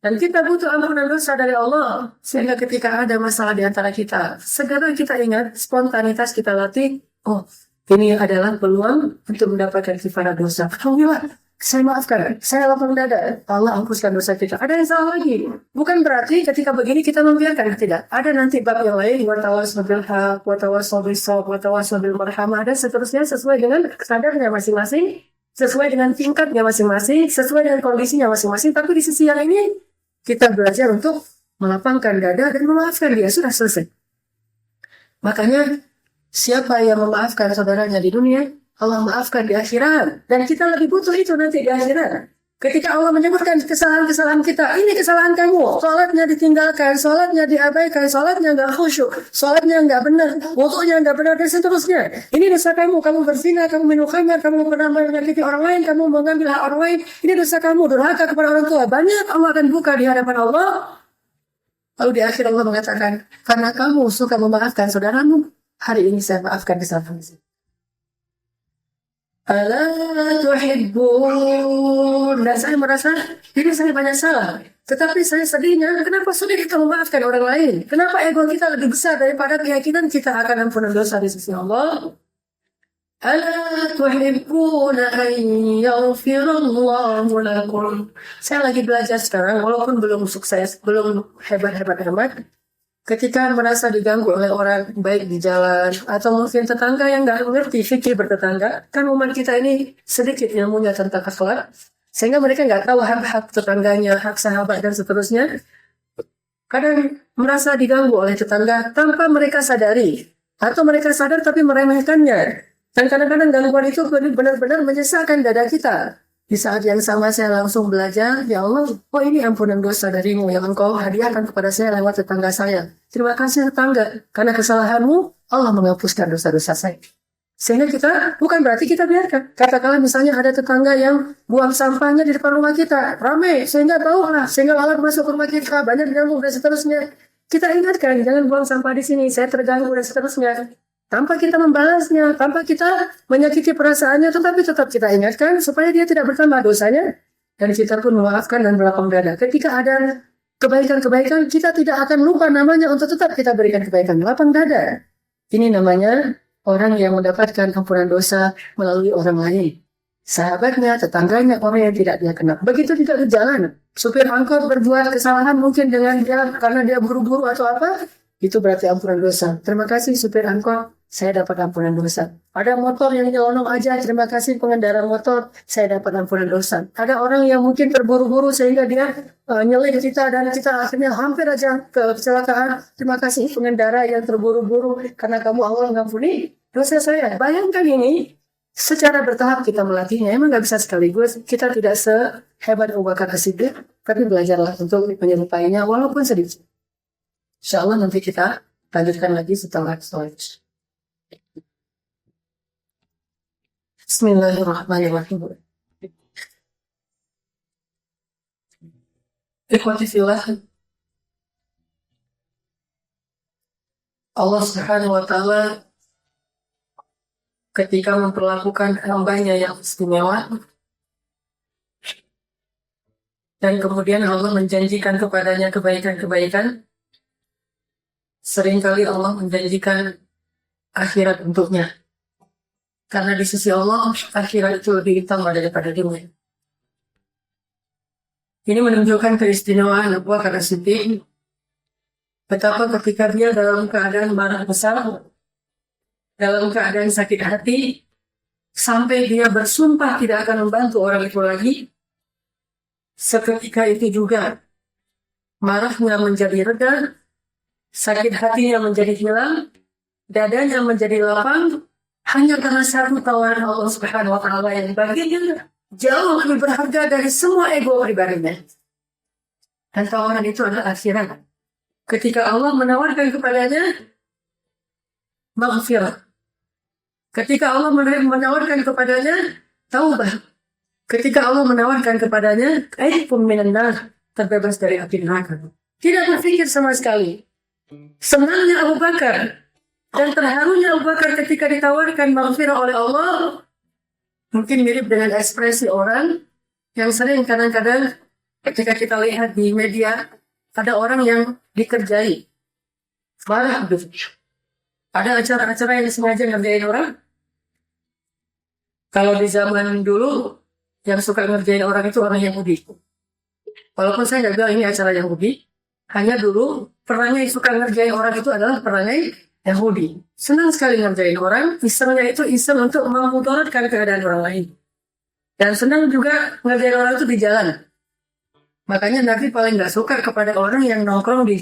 Dan kita butuh ampunan dosa dari Allah. Sehingga ketika ada masalah di antara kita, segera kita ingat, spontanitas kita latih, oh, ini adalah peluang untuk mendapatkan kifarat dosa. Alhamdulillah, saya maafkan, saya lapang dada, Allah hapuskan dosa kita. Ada yang salah lagi. Bukan berarti ketika begini kita membiarkan, tidak. Ada nanti bab yang lain, watawassaw bil haq, watawassaw bis sabr, watawassaw bil marhamah, dan seterusnya sesuai dengan kadarnya masing-masing, sesuai dengan tingkatnya masing-masing, sesuai dengan kondisinya masing-masing. Tapi di sisi yang ini, kita belajar untuk melapangkan dada dan memaafkan dia. Sudah selesai. Makanya, siapa yang memaafkan saudaranya di dunia, Allah maafkan di akhirat. Dan kita lebih butuh itu nanti di akhirat. Ketika Allah menyebutkan kesalahan-kesalahan kita, ini kesalahan kamu. Sholatnya ditinggalkan, sholatnya diabaikan, sholatnya nggak khusyuk, sholatnya nggak benar, wudunya nggak benar, dan seterusnya. Ini dosa kamu, kamu berzina, kamu minum khamar, kamu pernah menyakiti orang lain, kamu mengambil hak orang lain. Ini dosa kamu, durhaka kepada orang tua. Banyak Allah akan buka di hadapan Allah. Lalu di akhir Allah mengatakan, karena kamu suka memaafkan saudaramu, hari ini saya maafkan kesalahan saya. Ala tuhibbun. Dan saya merasa ini saya banyak salah. Tetapi saya sedihnya, kenapa sulit kita memaafkan orang lain? Kenapa ego kita lebih besar daripada keyakinan kita akan ampunan dosa di sisi Allah? Ala tuhibbuna an yaghfirallahu lakum. Saya lagi belajar sekarang, walaupun belum sukses, belum hebat-hebat amat. ketika merasa diganggu oleh orang baik di jalan, atau mungkin tetangga yang nggak mengerti fikih bertetangga, kan umat kita ini sedikit ilmunya tentang akhlak, sehingga mereka nggak tahu hak-hak tetangganya, hak sahabat dan seterusnya. Kadang merasa diganggu oleh tetangga tanpa mereka sadari, atau mereka sadar tapi meremehkannya. Dan kadang-kadang gangguan itu benar-benar menyesakkan dada kita. Di saat yang sama saya langsung belajar, ya Allah, oh ini ampunan dosa darimu yang engkau hadiahkan kepada saya lewat tetangga saya. Terima kasih tetangga, karena kesalahanmu Allah menghapuskan dosa-dosa saya. Sehingga kita, bukan berarti kita biarkan. Katakanlah misalnya ada tetangga yang buang sampahnya di depan rumah kita, ramai, sehingga bau lah, sehingga lalat masuk ke rumah kita, banyak diganggu dan seterusnya. Kita ingatkan, jangan buang sampah di sini, saya terganggu dan seterusnya. Tanpa kita membalasnya, tanpa kita menyakiti perasaannya, tetapi tetap kita ingatkan supaya dia tidak bertambah dosanya. Dan kita pun memaafkan dan berlapang dada. Ketika ada kebaikan-kebaikan, kita tidak akan lupa namanya untuk tetap kita berikan kebaikan. Lapang dada. Ini namanya orang yang mendapatkan ampunan dosa melalui orang lain. Sahabatnya, tetangganya, orang yang tidak dia kenal. Begitu juga di jalan. Supir angkot berbuat kesalahan mungkin dengan dia karena dia buru-buru atau apa. Itu berarti ampunan dosa. Terima kasih supir angkot, saya dapat ampunan dosa. Ada motor yang nyelonong aja, terima kasih pengendara motor, saya dapat ampunan dosa. Ada orang yang mungkin terburu-buru sehingga dia nyelip kita dan kita akhirnya hampir aja kecelakaan. Terima kasih pengendara yang terburu-buru karena kamu Allah mengampuni dosa saya. Bayangkan ini, secara bertahap kita melatihnya. Emang nggak bisa sekaligus. Kita tidak sehebat Abu Bakar As-Siddiq, tapi belajarlah untuk menyerupainya walaupun sedikit. Insya Allah nanti kita lanjutkan lagi setelah storage. Bismillahirrahmanirrahim. Ikhwati fillah, Allah Subhanahu wa Ta'ala ketika memperlakukan hambanya yang istimewa, dan kemudian Allah menjanjikan kepadanya kebaikan-kebaikan, seringkali Allah menjanjikan akhirat untuknya. Karena di sisi Allah, akhirat itu lebih utama daripada dunia. Ini menunjukkan keistimewaan Abu Bakar As-Siddiq. Betapa ketika dia dalam keadaan marah besar, dalam keadaan sakit hati, sampai dia bersumpah tidak akan membantu orang itu lagi, seketika itu juga marahnya menjadi reda, sakit hatinya menjadi hilang, dadanya menjadi lapang, hanya karena satu tawaran Allah Subhanahu wa Ta'ala yang baginya jauh lebih berharga dari semua ego pribadinya. Dan tawaran itu adalah akhirat. Ketika Allah menawarkan kepadanya maghfirah. Ketika Allah menawarkan kepadanya taubah. Ketika Allah menawarkan kepadanya aibun minan nar, terbebas dari api neraka. Tidak berpikir sama sekali. Senangnya Abu Bakar dan terharunya Abu Bakar ketika ditawarkan maghfirah oleh Allah mungkin mirip dengan ekspresi orang yang sering kadang-kadang ketika kita lihat di media ada orang yang dikerjai marah gitu. Ada acara-acara yang sengaja ngerjain orang. Kalau di zaman dulu yang suka ngerjain orang itu orang Yahudi. Walaupun saya nggak bilang ini acara Yahudi, hanya dulu perangai suka ngerjain orang itu adalah perangai Yahudi. Senang sekali ngerjain orang, isengnya itu iseng untuk memudaratkan keadaan orang lain. Dan senang juga ngerjain orang itu di jalan. Makanya Nabi paling nggak suka kepada orang yang nongkrong di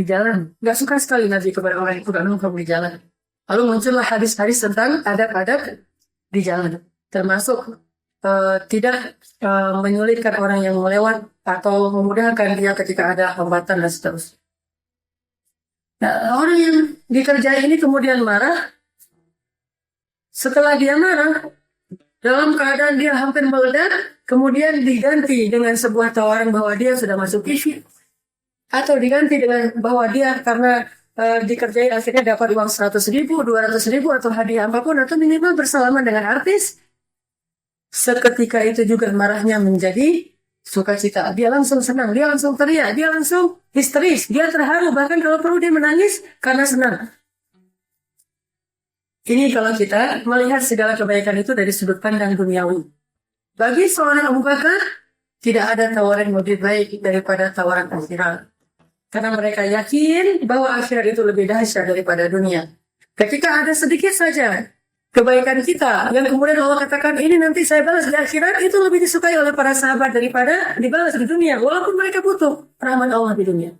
jalan. Nggak suka sekali Nabi kepada orang yang suka nongkrong di jalan. Lalu muncullah hadis-hadis tentang adab-adab di jalan. Termasuk tidak menyulitkan orang yang melewat atau memudahkan dia ketika ada hambatan dan seterusnya. Nah, orang yang dikerjai ini kemudian marah. Setelah dia marah, dalam keadaan dia hampir meledak, kemudian diganti dengan sebuah tawaran bahwa dia sudah masuk TV. Atau diganti dengan bahwa dia karena dikerjai akhirnya dapat uang 100.000, 200.000 atau hadiah apapun, atau minimal bersalaman dengan artis. Seketika itu juga marahnya menjadi sukacita. Dia langsung senang, dia langsung teriak, dia langsung histeris, dia terharu, bahkan kalau perlu dia menangis karena senang. Ini kalau kita melihat segala kebaikan itu dari sudut pandang duniawi. Bagi seorang Abu Bakar, tidak ada tawaran lebih baik daripada tawaran akhirat. Karena mereka yakin bahwa akhirat itu lebih dahsyat daripada dunia. Ketika ada sedikit saja kebaikan kita, yang kemudian Allah katakan, ini nanti saya balas di akhirat, itu lebih disukai oleh para sahabat daripada dibalas di dunia. Walaupun mereka butuh rahmat Allah di dunia.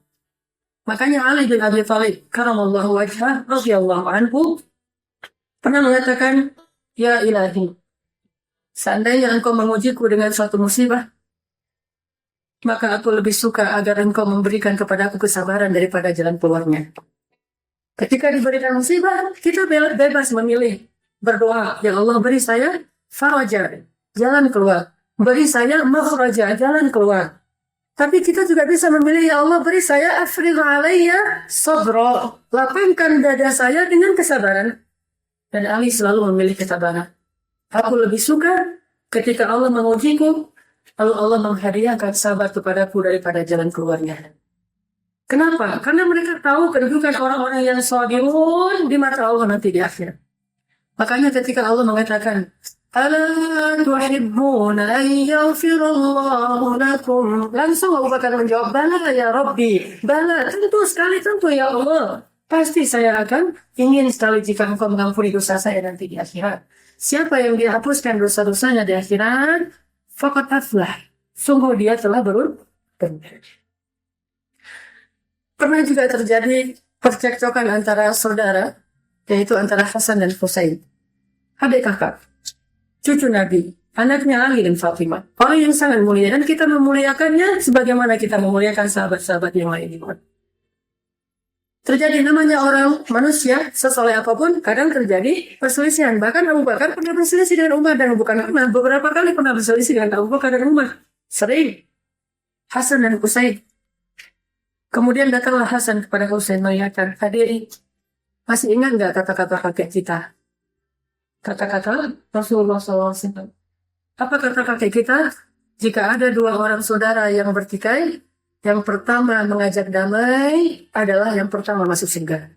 Makanya Ali bin Abi Thalib, karamallahu wajhah, radhiyallahu anhu, pernah mengatakan, ya ilahi, seandainya engkau mengujiku dengan suatu musibah, maka aku lebih suka agar engkau memberikan kepada aku kesabaran daripada jalan keluarnya. Ketika diberikan musibah, kita bebas memilih berdoa, ya Allah beri saya faraja, jalan keluar. Beri saya makhraja, jalan keluar. Tapi kita juga bisa memilih, ya Allah beri saya afrigh alayya sabra, lapangkan dada saya dengan kesabaran. Dan Ali selalu memilih kesabaran. Aku lebih suka ketika Allah mengujiku, lalu Allah menghadiahkan sabar kepadaku daripada jalan keluarnya. Kenapa? Karena mereka tahu kedudukan orang-orang yang sabirun di mata Allah nanti di akhir. Makanya ketika Allah mengatakan, Ala tuhibbuna an yaghfirallahu lakum. Langsung Abu Bakar menjawab, Bala ya Rabbi. Bala, tentu sekali, tentu ya Allah. Pasti saya akan ingin sekali jika engkau mengampuni dosa saya nanti di akhirat. Siapa yang dihapuskan dosa-dosanya di akhirat, faqad aflah. Sungguh dia telah beruntung. Pernah juga terjadi percekcokan antara saudara, yaitu antara Hasan dan Husain. Adik kakak, cucu Nabi, anaknya Ali dan Fatimah. Orang yang sangat mulia, dan kita memuliakannya sebagaimana kita memuliakan sahabat-sahabat yang lain. Terjadi namanya orang manusia, sesoleh apapun, kadang terjadi perselisihan. Bahkan Abu Bakar pernah berselisih dengan Umar, dan bukan pernah, beberapa kali pernah berselisih dengan Abu Bakar dan Umar. Sering. Hasan dan Husain. Kemudian datanglah Hasan kepada Husain mengingatkan, hadirin, masih ingat nggak kata-kata kakek kita? Kata-kata Rasulullah SAW. Apa kata kakek kita? Jika ada dua orang saudara yang bertikai, yang pertama mengajak damai adalah yang pertama masuk surga.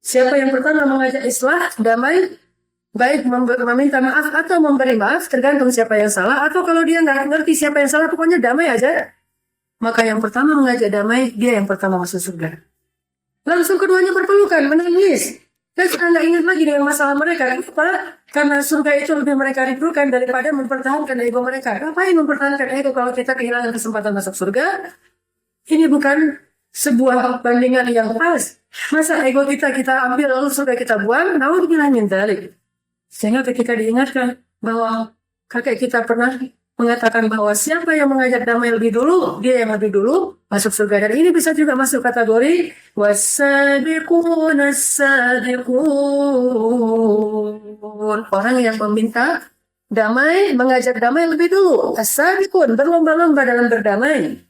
Siapa yang pertama mengajak islah, damai, baik meminta maaf atau memberi maaf, tergantung siapa yang salah, atau kalau dia nggak ngerti siapa yang salah, pokoknya damai aja. Maka yang pertama mengajak damai, dia yang pertama masuk surga. Langsung keduanya berpelukan, menangis. Dan nggak ingat lagi dengan masalah mereka. Kenapa? Karena surga itu lebih mereka rindukan daripada mempertahankan ego mereka. Ngapain mempertahankan ego kalau kita kehilangan kesempatan masuk surga? Ini bukan sebuah bandingan yang pas. Masa ego kita ambil lalu surga kita buang? Naudzubillah min dzalik. Sehingga ketika diingatkan bahwa kakek kita pernah mengatakan bahwa siapa yang mengajak damai lebih dulu, dia yang lebih dulu masuk surga. Dan ini bisa juga masuk kategori was-sabiqun as-sabiqun. Orang yang meminta damai, mengajak damai lebih dulu. As-sabiqun, berlomba-lomba dalam berdamai.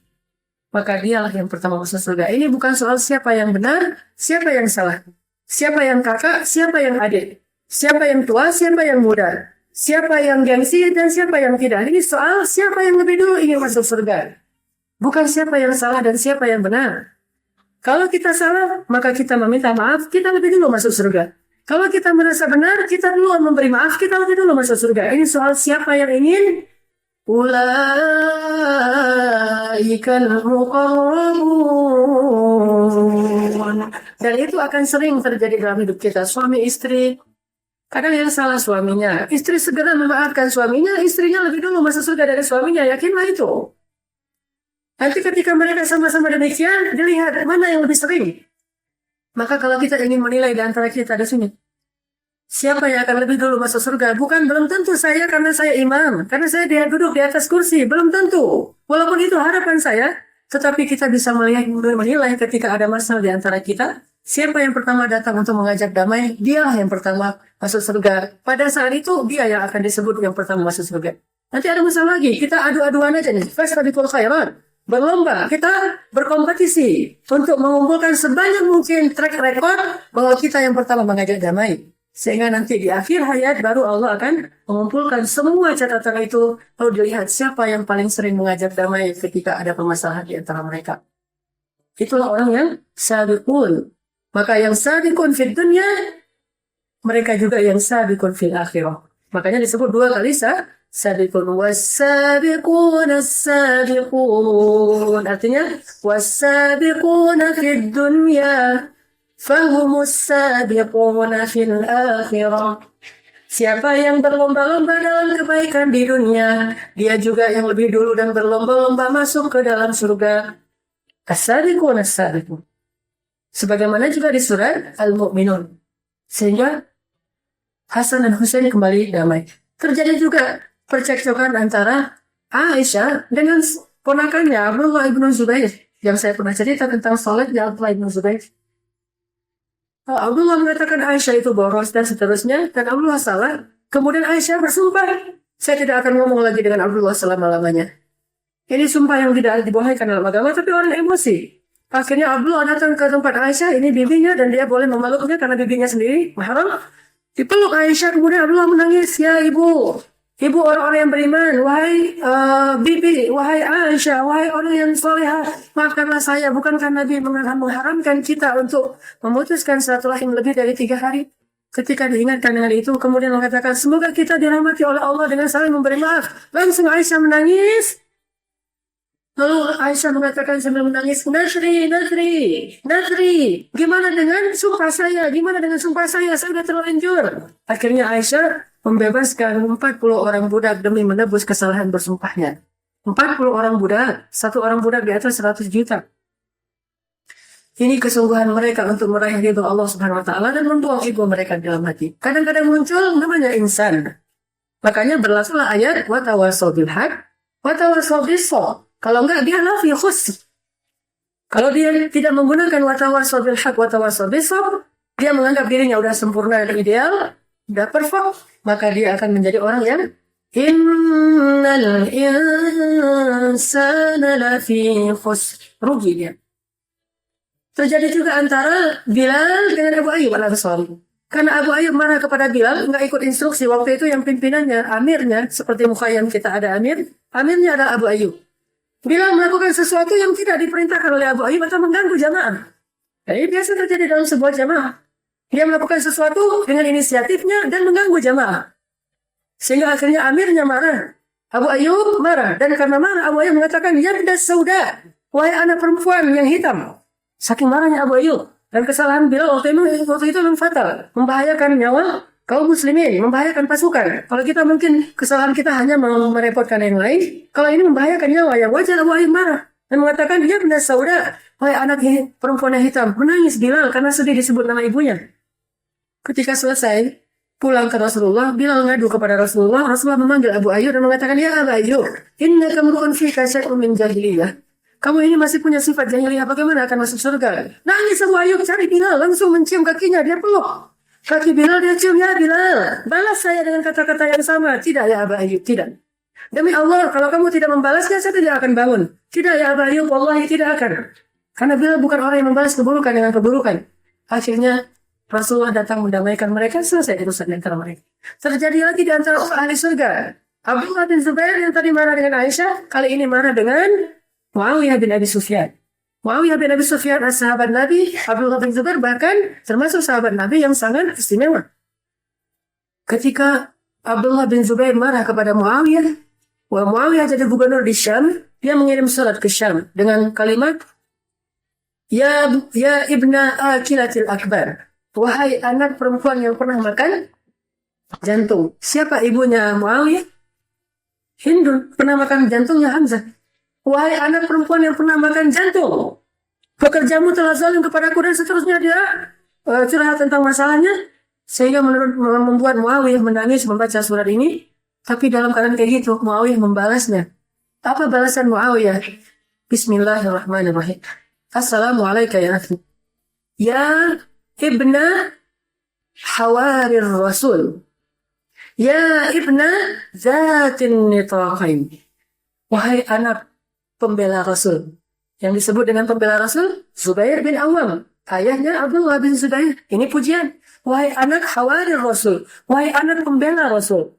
Maka dialah yang pertama masuk surga. Ini bukan soal siapa yang benar, siapa yang salah. Siapa yang kakak, siapa yang adik. Siapa yang tua, siapa yang muda. Siapa yang gengsi dan siapa yang tidak. Ini soal siapa yang lebih dulu ingin masuk surga. Bukan siapa yang salah dan siapa yang benar. Kalau kita salah, maka kita meminta maaf, kita lebih dulu masuk surga. Kalau kita merasa benar, kita dulu memberi maaf, kita lebih dulu masuk surga. Ini soal siapa yang ingin. Ulaikal muqarrabun. Dan itu akan sering terjadi dalam hidup kita. Suami istri, kadang yang salah suaminya. Istri segera memaafkan suaminya, istrinya lebih dulu masuk surga dari suaminya. Yakinlah itu. Nanti ketika mereka sama-sama demikian, dilihat mana yang lebih sering. Maka kalau kita ingin menilai di antara kita di sini, siapa yang akan lebih dulu masuk surga? Bukan, belum tentu saya karena saya imam. Karena saya dia duduk di atas kursi. Belum tentu. Walaupun itu harapan saya, tetapi kita bisa menilai ketika ada masalah di antara kita. Siapa yang pertama datang untuk mengajak damai, dialah yang pertama masuk surga. Pada saat itu, dia yang akan disebut yang pertama masuk surga. Nanti ada masalah lagi, kita adu-aduan aja nih. Fastabiqul khairat. Berlomba, kita berkompetisi untuk mengumpulkan sebanyak mungkin track record bahwa kita yang pertama mengajak damai. Sehingga nanti di akhir hayat baru Allah akan mengumpulkan semua catatan itu, lalu dilihat siapa yang paling sering mengajak damai ketika ada permasalahan di antara mereka. Itulah orang yang sabiqun. Maka yang sabiqun fid dunya, mereka juga yang sabiqun fil akhirah. Makanya disebut dua kali sabiqun was-sabiquna as-sabiqun. Artinya was-sabiquna fid dunya fahumus sabiquna fil akhirah. Siapa yang berlomba-lomba dalam kebaikan di dunia, dia juga yang lebih dulu dan berlomba-lomba masuk ke dalam surga. As-sabiqun as-sabiqun. Sebagaimana juga di surat Al-Mu'minun. Sehingga Hasan dan Husain kembali damai. Terjadi juga percekcokan antara Aisyah dengan ponakannya Abdullah ibnu Zubair. Yang saya pernah cerita tentang solehnya Abdullah ibnu Zubair. Abdullah mengatakan Aisyah itu boros dan seterusnya, dan Abdullah salah. Kemudian Aisyah bersumpah, saya tidak akan ngomong lagi dengan Abdullah selama-lamanya. Ini sumpah yang tidak dibolehkan dalam agama, tapi orang emosi. Akhirnya Abdullah datang ke tempat Aisyah, ini bibinya, dan dia boleh memeluknya karena bibinya sendiri mahram. Dipeluk Aisyah, kemudian Abdullah menangis, ya ibu orang-orang yang beriman, wahai bibi, wahai Aisyah, wahai orang yang solehah, maafkanlah saya, bukankah Nabi mengharamkan kita untuk memutuskan silaturahim lebih dari 3 hari? Ketika diingatkan dengan itu, kemudian mengatakan, semoga kita dirahmati oleh Allah dengan saling memberi maaf. Langsung Aisyah menangis. Lalu Aisyah mengatakan sambil menangis, Nasri, gimana dengan sumpah saya? Saya sudah terlanjur. Akhirnya Aisyah membebaskan 40 orang budak demi menebus kesalahan bersumpahnya. 40 orang budak, satu orang budak di atas 100 juta. Ini kesungguhan mereka untuk meraih ridho Allah Subhanahu wa taala dan membuang ego mereka dalam hati. Kadang-kadang muncul namanya insan. Makanya berlakulah ayat wa tawassaw bil haq wa tawassaw bis sabr. Kalau enggak dia lafi khus. Kalau dia tidak menggunakan wa tawassaw bil haq wa tawassaw bis sabr, dia menganggap dirinya udah sempurna dan ideal, udah perfect, maka dia akan menjadi orang yang innal insana lafi khusr. Rugi dia. Terjadi juga antara Bilal dengan Abu Ayyub al-Ansari. Karena Abu Ayyub marah kepada Bilal, nggak ikut instruksi. Waktu itu yang pimpinannya, amirnya, seperti Mukhayyam kita ada amirnya adalah Abu Ayyub. Bilal melakukan sesuatu yang tidak diperintahkan oleh Abu Ayyub atau mengganggu jamaah. Ini biasa terjadi dalam sebuah jamaah. Dia melakukan sesuatu dengan inisiatifnya dan mengganggu jamaah. Sehingga akhirnya amirnya marah. Abu Ayyub marah. Dan karena marah, Abu Ayyub mengatakan, Yabdas sauda, wahai anak perempuan yang hitam. Saking marahnya Abu Ayyub. Dan kesalahan Bilal waktu itu memang fatal. Membahayakan nyawa kaum muslimin, membahayakan pasukan. Kalau kita mungkin kesalahan kita hanya merepotkan yang lain. Kalau ini membahayakan nyawa, yang wajar Abu Ayyub marah. Dan mengatakan, Yabdas sauda, wahai anak perempuan yang hitam. Menangis Bilal karena sedih disebut nama ibunya. Ketika selesai, pulang ke Rasulullah, Bilal ngadu kepada Rasulullah. Rasulullah memanggil Abu Ayyub dan mengatakan, Ya Abu Ayyub, innaka mru'un fika syai'un min jahiliyah. Kamu ini masih punya sifat jahiliyah, bagaimana akan masuk surga? Nangis Abu Ayyub, cari Bilal, langsung mencium kakinya, dia peluk. Kaki Bilal dia cium, ya Bilal, balas saya dengan kata-kata yang sama. Tidak ya Abu Ayyub, tidak. Demi Allah, kalau kamu tidak membalasnya, saya tidak akan bangun. Tidak ya Abu Ayyub, wallahi tidak akan. Karena Bilal bukan orang yang membalas keburukan dengan keburukan. Akhirnya, Rasulullah datang mendamaikan mereka, selesai urusan antara mereka. Terjadi lagi di antara ahli surga. Abdullah bin Zubair yang tadi marah dengan Aisyah, kali ini marah dengan Muawiyah bin Abi Sufyan. Muawiyah bin Abi Sufyan sahabat Nabi, Abdullah bin Zubair bahkan termasuk sahabat Nabi yang sangat istimewa. Ketika Abdullah bin Zubair marah kepada Muawiyah jadi gubernur di Syam, dia mengirim surat ke Syam dengan kalimat, Ya ibna akilatil akbar. Wahai anak perempuan yang pernah makan jantung. Siapa ibunya Muawiyah? Hindun, pernah makan jantungnya Hamzah. Wahai anak perempuan yang pernah makan jantung, pekerjamu telah zalim kepadaku, dan seterusnya dia curhat tentang masalahnya, sehingga membuat Muawiyah menangis membaca surat ini. Tapi dalam keadaan kayak gitu, Muawiyah membalasnya. Apa balasan Muawiyah? Bismillahirrahmanirrahim. Assalamualaikum ya akhi. Ya ibna hawarir rasul. Ya ibna zatin nitaqain. Wahai anak pembela Rasul. Yang disebut dengan pembela Rasul, Zubair bin Awam. Ayahnya Abdullah bin Zubair. Ini pujian. Wahai anak Hawarir Rasul. Wahai anak pembela Rasul.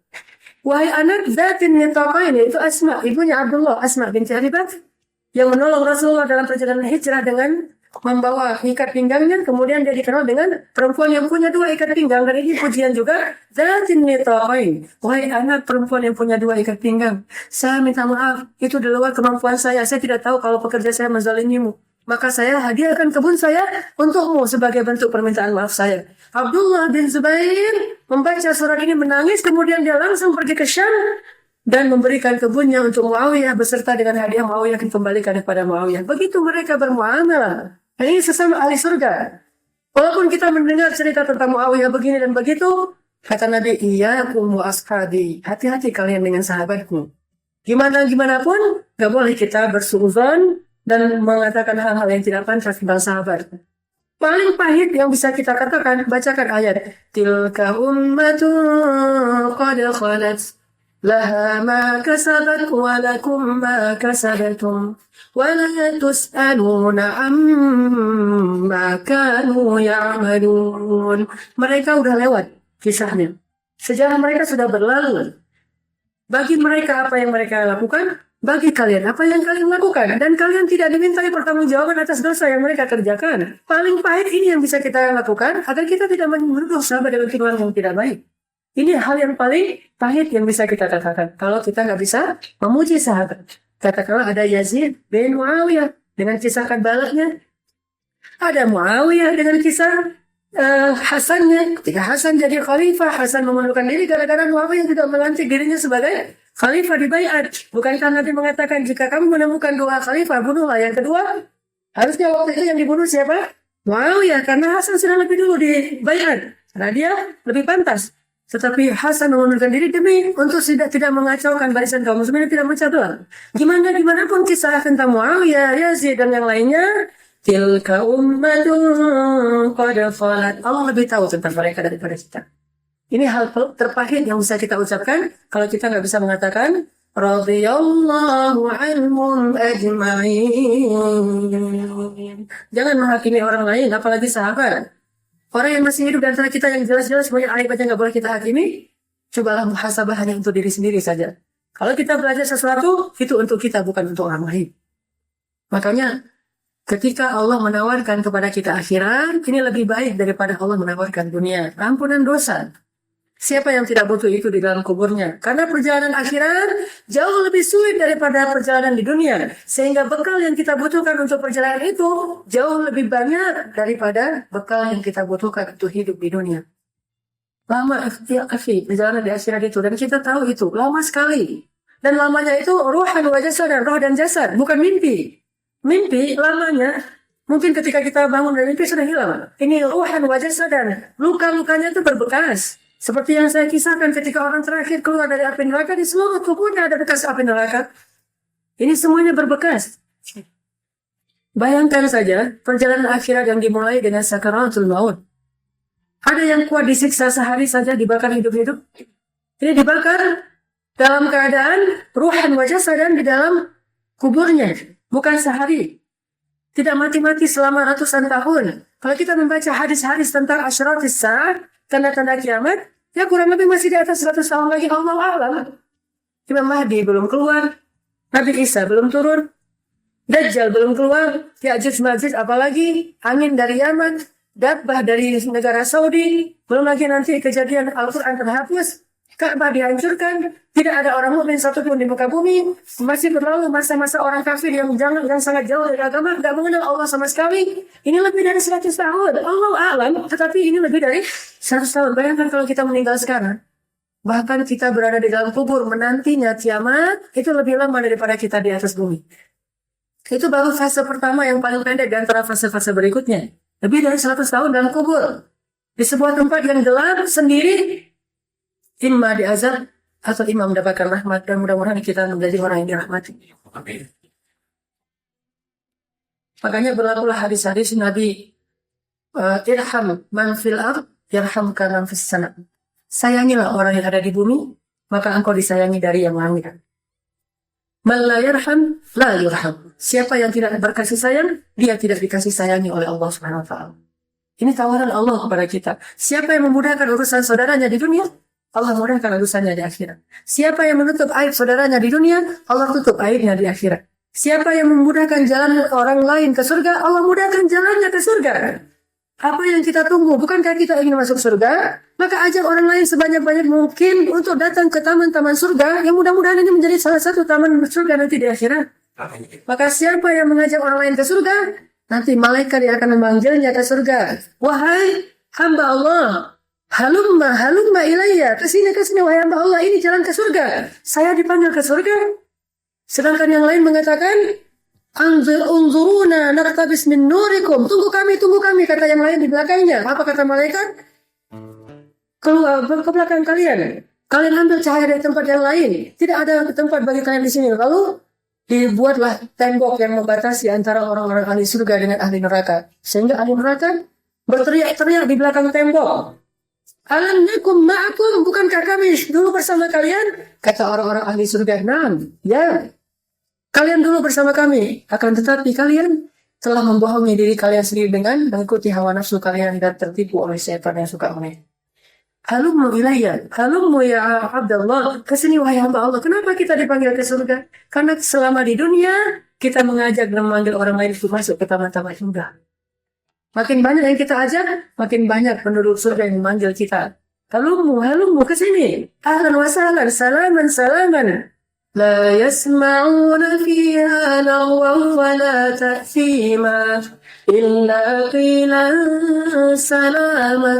Wahai anak Zatin Nitaqain. Itu Asma. Ibunya Abdullah. Asma binti Abi Bakr. Yang menolong Rasulullah dalam perjalanan hijrah dengan membawa ikat pinggangnya, kemudian dia dikenal dengan perempuan yang punya 2 ikat pinggang. Dan ini pujian juga, Zatin nitaqain, wahai anak perempuan yang punya 2 ikat pinggang, saya minta maaf, itu di luar kemampuan saya tidak tahu kalau pekerja saya menzalimimu, maka saya hadiahkan kebun saya untukmu sebagai bentuk permintaan maaf saya. Abdullah bin Zubair membaca surat ini menangis, kemudian dia langsung pergi ke Syam dan memberikan kebunnya untuk Muawiyah beserta dengan hadiah Muawiyah dikembalikan kepada Muawiyah. Begitu mereka bermuamalah. Dan ini sesama ahli surga. Walaupun kita mendengar cerita tentang Muawiyah begini dan begitu, kata Nabi, iyyakum wa ashabi, hati-hati kalian dengan sahabatku. Gimana pun, gak boleh kita bersuuzon dan mengatakan hal-hal yang tidak pantas tentang sahabat. Paling pahit yang bisa kita katakan, bacakan ayat, tilka ummatun qad khalat laha ma kasabat wa lakum ma kasabatum wa la tus'aluna amma kanu ya'malun. Mereka udah lewat kisahnya. Sejarah mereka sudah berlalu. Bagi mereka apa yang mereka lakukan, bagi kalian apa yang kalian lakukan, dan kalian tidak dimintai pertanggungjawaban atas dosa yang mereka kerjakan. Paling pahit ini yang bisa kita lakukan agar kita tidak menuduh sahabat dengan tuduhan yang tidak baik. Ini hal yang paling pahit yang bisa kita katakan. Kalau kita nggak bisa memuji sahabat. Katakanlah ada Yazid bin Muawiyah dengan kisah Karbalanya. Ada Muawiyah dengan kisah Hasannya. Ketika Hasan jadi khalifah, Hasan mengundurkan diri gara-gara Muawiyah tidak melantik dirinya sebagai khalifah di Bai'at. Bukankah Nabi mengatakan jika kamu menemukan 2 khalifah, bunuhlah yang kedua? Harusnya waktu itu yang dibunuh siapa? Muawiyah, karena Hasan sudah lebih dulu di Bai'at. Karena dia lebih pantas. Tetapi Hasan mengundurkan diri demi untuk tidak mengacaukan barisan kaum muslimin, tidak memecah belah. Gimana pun kisah tentang Muawiyah, Yazid dan yang lainnya, tilka ummatun qad khalat. Allah lebih tahu tentang mereka daripada kita. Ini hal terpahit yang bisa kita ucapkan kalau kita nggak bisa mengatakan radhiyallahu anhum ajma'in. Jangan menghakimi orang lain, apalagi sahabat. Orang yang masih hidup di antara kita yang jelas-jelas banyak aib aja nggak boleh kita hakimi. Cobalah muhasabah hanya untuk diri sendiri saja. Kalau kita belajar sesuatu, itu untuk kita, bukan untuk orang lain. Makanya, ketika Allah menawarkan kepada kita akhirat, ini lebih baik daripada Allah menawarkan dunia. Ampunan dosa. Siapa yang tidak butuh itu di dalam kuburnya? Karena perjalanan akhirat jauh lebih sulit daripada perjalanan di dunia. Sehingga bekal yang kita butuhkan untuk perjalanan itu jauh lebih banyak daripada bekal yang kita butuhkan untuk hidup di dunia. Lama perjalanan di akhirat itu. Dan kita tahu itu. Lama sekali. Dan lamanya itu ruhan wa jasadan, roh dan jasad. Bukan mimpi. Mimpi lamanya mungkin ketika kita bangun dari mimpi sudah hilang. Ini ruhan wa jasadan. Luka-lukanya itu berbekas. Seperti yang saya kisahkan ketika orang terakhir keluar dari api neraka, di seluruh tubuhnya ada bekas api neraka. Ini semuanya berbekas. Bayangkan saja perjalanan akhirat yang dimulai dengan sakaratul maut. Ada yang kuat disiksa sehari saja dibakar hidup-hidup. Ini dibakar dalam keadaan ruhan wajah sadar di dalam kuburnya. Bukan sehari. Tidak mati-mati selama ratusan tahun. Kalau kita membaca hadis-hadis tentang asyratis sa'ah, tanda-tanda kiamat, ya kurang lebih masih di atas 100 tahun lagi. Allah a'lam. Imam Mahdi belum keluar, Nabi Isa belum turun, Dajjal belum keluar, Ya'juj Ma'juj apalagi, angin dari Yaman, Dabbah dari negara Saudi, belum lagi nanti kejadian Al-Quran terhapus, Ka'bah dihancurkan, tidak ada orang mukmin satupun di muka bumi, masih berlalu masa-masa orang kafir yang sangat jauh dari agama, tidak mengenal Allah sama sekali. Ini lebih dari 100 tahun. Allah a'lam, tetapi ini lebih dari 100 tahun. Bayangkan kalau kita meninggal sekarang. Bahkan kita berada di dalam kubur menantinya kiamat, itu lebih lama daripada kita di atas bumi. Itu baru fase pertama yang paling pendek di antara fase-fase berikutnya. Lebih dari 100 tahun dalam kubur. Di sebuah tempat yang gelap sendiri, imma diazab atau imma mendapatkan rahmat, dan mudah-mudahan kita menjadi orang yang dirahmati. Amin. Makanya berlakulah hadis-hadis Nabi, irham man fil ard yarhamka man fis sama. Sayangilah orang yang ada di bumi, maka engkau disayangi dari yang langit. Man la yarham la yurham. Siapa yang tidak berkasih sayang, dia tidak dikasih sayangi oleh Allah Subhanahu wa taala. Ini tawaran Allah kepada kita. Siapa yang memudahkan urusan saudaranya di dunia, Allah mudahkan urusannya di akhirat. Siapa yang menutup aib saudaranya di dunia, Allah tutup aibnya di akhirat. Siapa yang memudahkan jalan orang lain ke surga, Allah mudahkan jalannya ke surga. Apa yang kita tunggu? Bukankah kita ingin masuk surga? Maka ajak orang lain sebanyak-banyak mungkin untuk datang ke taman-taman surga, yang mudah-mudahan ini menjadi salah satu taman surga nanti di akhirat. Maka siapa yang mengajak orang lain ke surga, nanti malaikat yang akan memanggilnya ke surga. Wahai hamba Allah, halumma ilayya, kesini wahai hamba Allah, ini jalan ke surga. Saya dipanggil ke surga. Sedangkan yang lain mengatakan, unzuruna nartabis min nurikum. Tunggu kami, kata yang lain di belakangnya. Apa kata malaikat? Keluar ke belakang kalian. Kalian ambil cahaya dari tempat yang lain. Tidak ada tempat bagi kalian di sini. Lalu dibuatlah tembok yang membatasi antara orang-orang ahli surga dengan ahli neraka. Sehingga ahli neraka berteriak-teriak di belakang tembok. Alam nakum ma'akum, bukankah kami dulu bersama kalian? Kata orang-orang ahli surga, "Naam, ya. Kalian dulu bersama kami, akan tetapi kalian telah membohongi diri kalian sendiri dengan mengikuti hawa nafsu kalian dan tertipu oleh setan yang suka aneh. Halummu ilayya, halummu ya Abdullah, kesini wahai hamba Allah." Kenapa kita dipanggil ke surga? Karena selama di dunia kita mengajak dan memanggil orang lain untuk masuk ke taman-taman surga. Makin banyak yang kita ajak, makin banyak penduduk surga yang memanggil kita. Halummu kesini. Ahlan wa sahlan, salaman. لا يسمعون فيها لغوا ولا تأثيما إلا قيلا سلاما.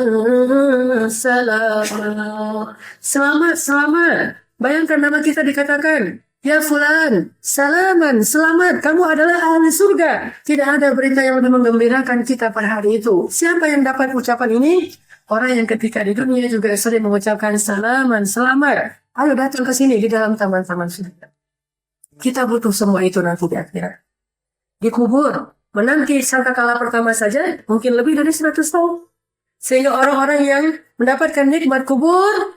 Selamat. Bayangkan nama kita dikatakan, ya fulan, salaman, selamat, kamu adalah ahli surga. Tidak ada berita yang lebih menggembirakan kita pada hari itu. Siapa yang dapat ucapan ini? Orang yang ketika di dunia juga sering mengucapkan salaman, selamat. Ayo datang ke sini di dalam taman-taman surga. Kita butuh semua itu nanti di akhirat. Di kubur, menanti sangkakala pertama saja mungkin lebih dari 100 tahun. Sehingga orang-orang yang mendapatkan nikmat kubur,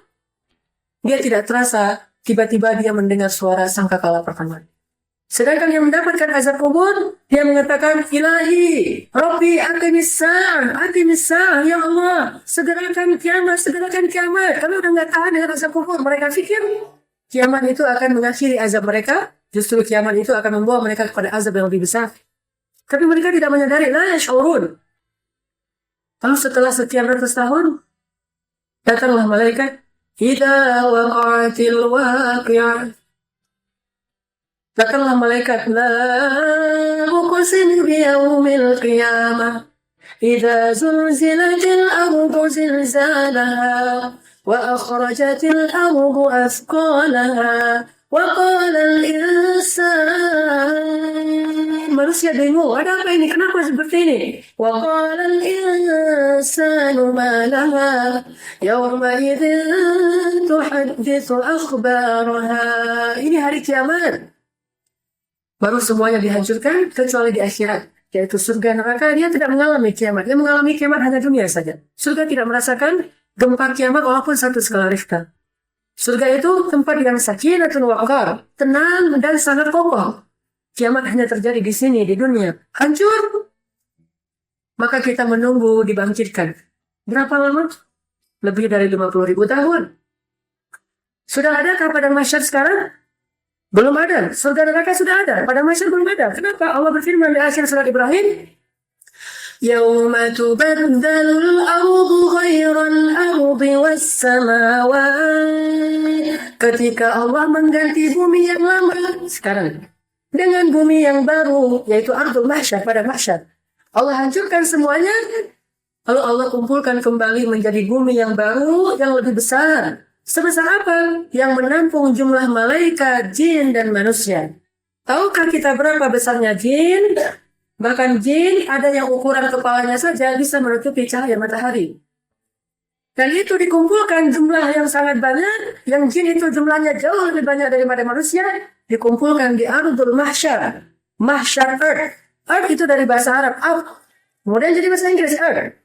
dia tidak terasa tiba-tiba dia mendengar suara sangkakala pertama. Sedangkan yang mendapatkan azab kubur, dia mengatakan, Ilahi, Rabbi, akimisah, ya Allah, segerakan kiamat. Kalau udah nggak tahan dengan azab kubur, mereka pikir kiamat itu akan mengakhiri azab mereka, justru kiamat itu akan membawa mereka kepada azab yang lebih besar. Tapi mereka tidak menyadari, la yash'urun. Lalu setelah sekian ratus tahun, datanglah malaikat, idza waqa'atil waqi'ah. Datanglah malaikat, la uqsimu biyaumil qiyamah, idza zulzilatil ardu zilzalaha, wa akhrajatil ardu athqalaha, wa qala al-insan. Manusia bingung, ada apa ini? Kenapa seperti ini? Wa qala al-insanu ma laha, yawma idzin tuhadditsu akhbaraha. Ini hari kiamat. Baru semuanya dihancurkan kecuali di akhirat, yaitu surga neraka. Dia tidak mengalami kiamat. Dia mengalami kiamat hanya dunia saja. Surga tidak merasakan gempa kiamat walaupun satu skala Richter. Surga itu tempat yang sakinatun waqar, tenang dan sangat kokoh. Kiamat hanya terjadi di sini, di dunia. Hancur. Maka kita menunggu dibangkitkan. Berapa lama? Lebih dari 50.000 tahun. Sudah adakah padang mahsyar sekarang? Belum ada. Surga neraka sudah ada. Pada mahsyar belum ada. Kenapa? Allah berfirman di akhir surat Ibrahim, Yawma tubaddalul ardu ghairal ardi was-samawat. Ketika Allah mengganti bumi yang lama sekarang dengan bumi yang baru, yaitu ardul mahsyar, pada mahsyar. Allah hancurkan semuanya, lalu Allah kumpulkan kembali menjadi bumi yang baru, yang lebih besar. Sebesar apa? Yang menampung jumlah malaikat, jin, dan manusia. Tahukah kita berapa besarnya jin? Bahkan jin ada yang ukuran kepalanya saja bisa menutupi cahaya matahari. Dan itu dikumpulkan jumlah yang sangat banyak. Yang jin itu jumlahnya jauh lebih banyak daripada manusia. Dikumpulkan di Ardul Mahsyar. Mahsyar Earth. Earth itu dari bahasa Arab. Earth. Kemudian jadi bahasa Inggris Earth.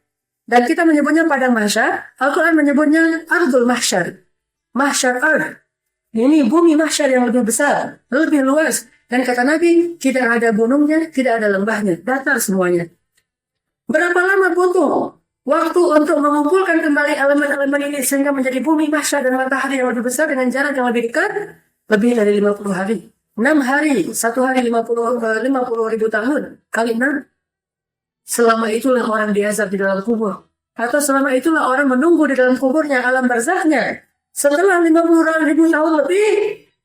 Dan kita menyebutnya padang mahsyar. Al-Quran menyebutnya Ardul Mahsyar. Mahsyar Earth. Ini bumi mahsyar yang lebih besar, lebih luas. Dan kata Nabi, tidak ada gunungnya, tidak ada lembahnya, datar semuanya. Berapa lama butuh waktu untuk mengumpulkan kembali elemen-elemen ini sehingga menjadi bumi mahsyar dan matahari yang lebih besar dengan jarak yang lebih dekat? Lebih dari 50 hari. 6 hari, 1 hari 50 ribu tahun, kali 6. Selama itulah orang diazab di dalam kubur. Atau selama itulah orang menunggu di dalam kuburnya, alam barzahnya. Setelah 50 ribu tahun lebih,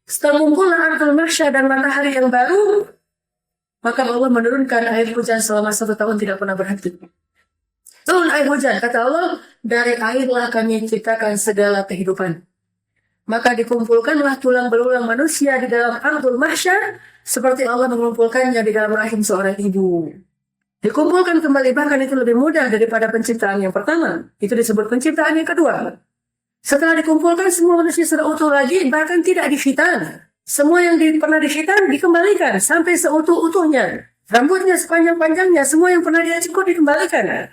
setelah kumpulan ardul mahsyar dan matahari yang baru, maka Allah menurunkan air hujan selama 1 tahun tidak pernah berhenti. Turun air hujan, kata Allah, dari airlah kami ciptakan segala kehidupan. Maka dikumpulkanlah tulang belulang manusia di dalam ardul mahsyar, seperti Allah mengumpulkannya di dalam rahim seorang ibu. Dikumpulkan kembali, bahkan itu lebih mudah daripada penciptaan yang pertama. Itu disebut penciptaan yang kedua. Setelah dikumpulkan, semua manusia sudah utuh lagi, bahkan tidak dikhitan. Semua yang pernah dikhitan dikembalikan sampai seutuh-utuhnya. Rambutnya sepanjang-panjangnya, semua yang pernah dia cukur dikembalikan.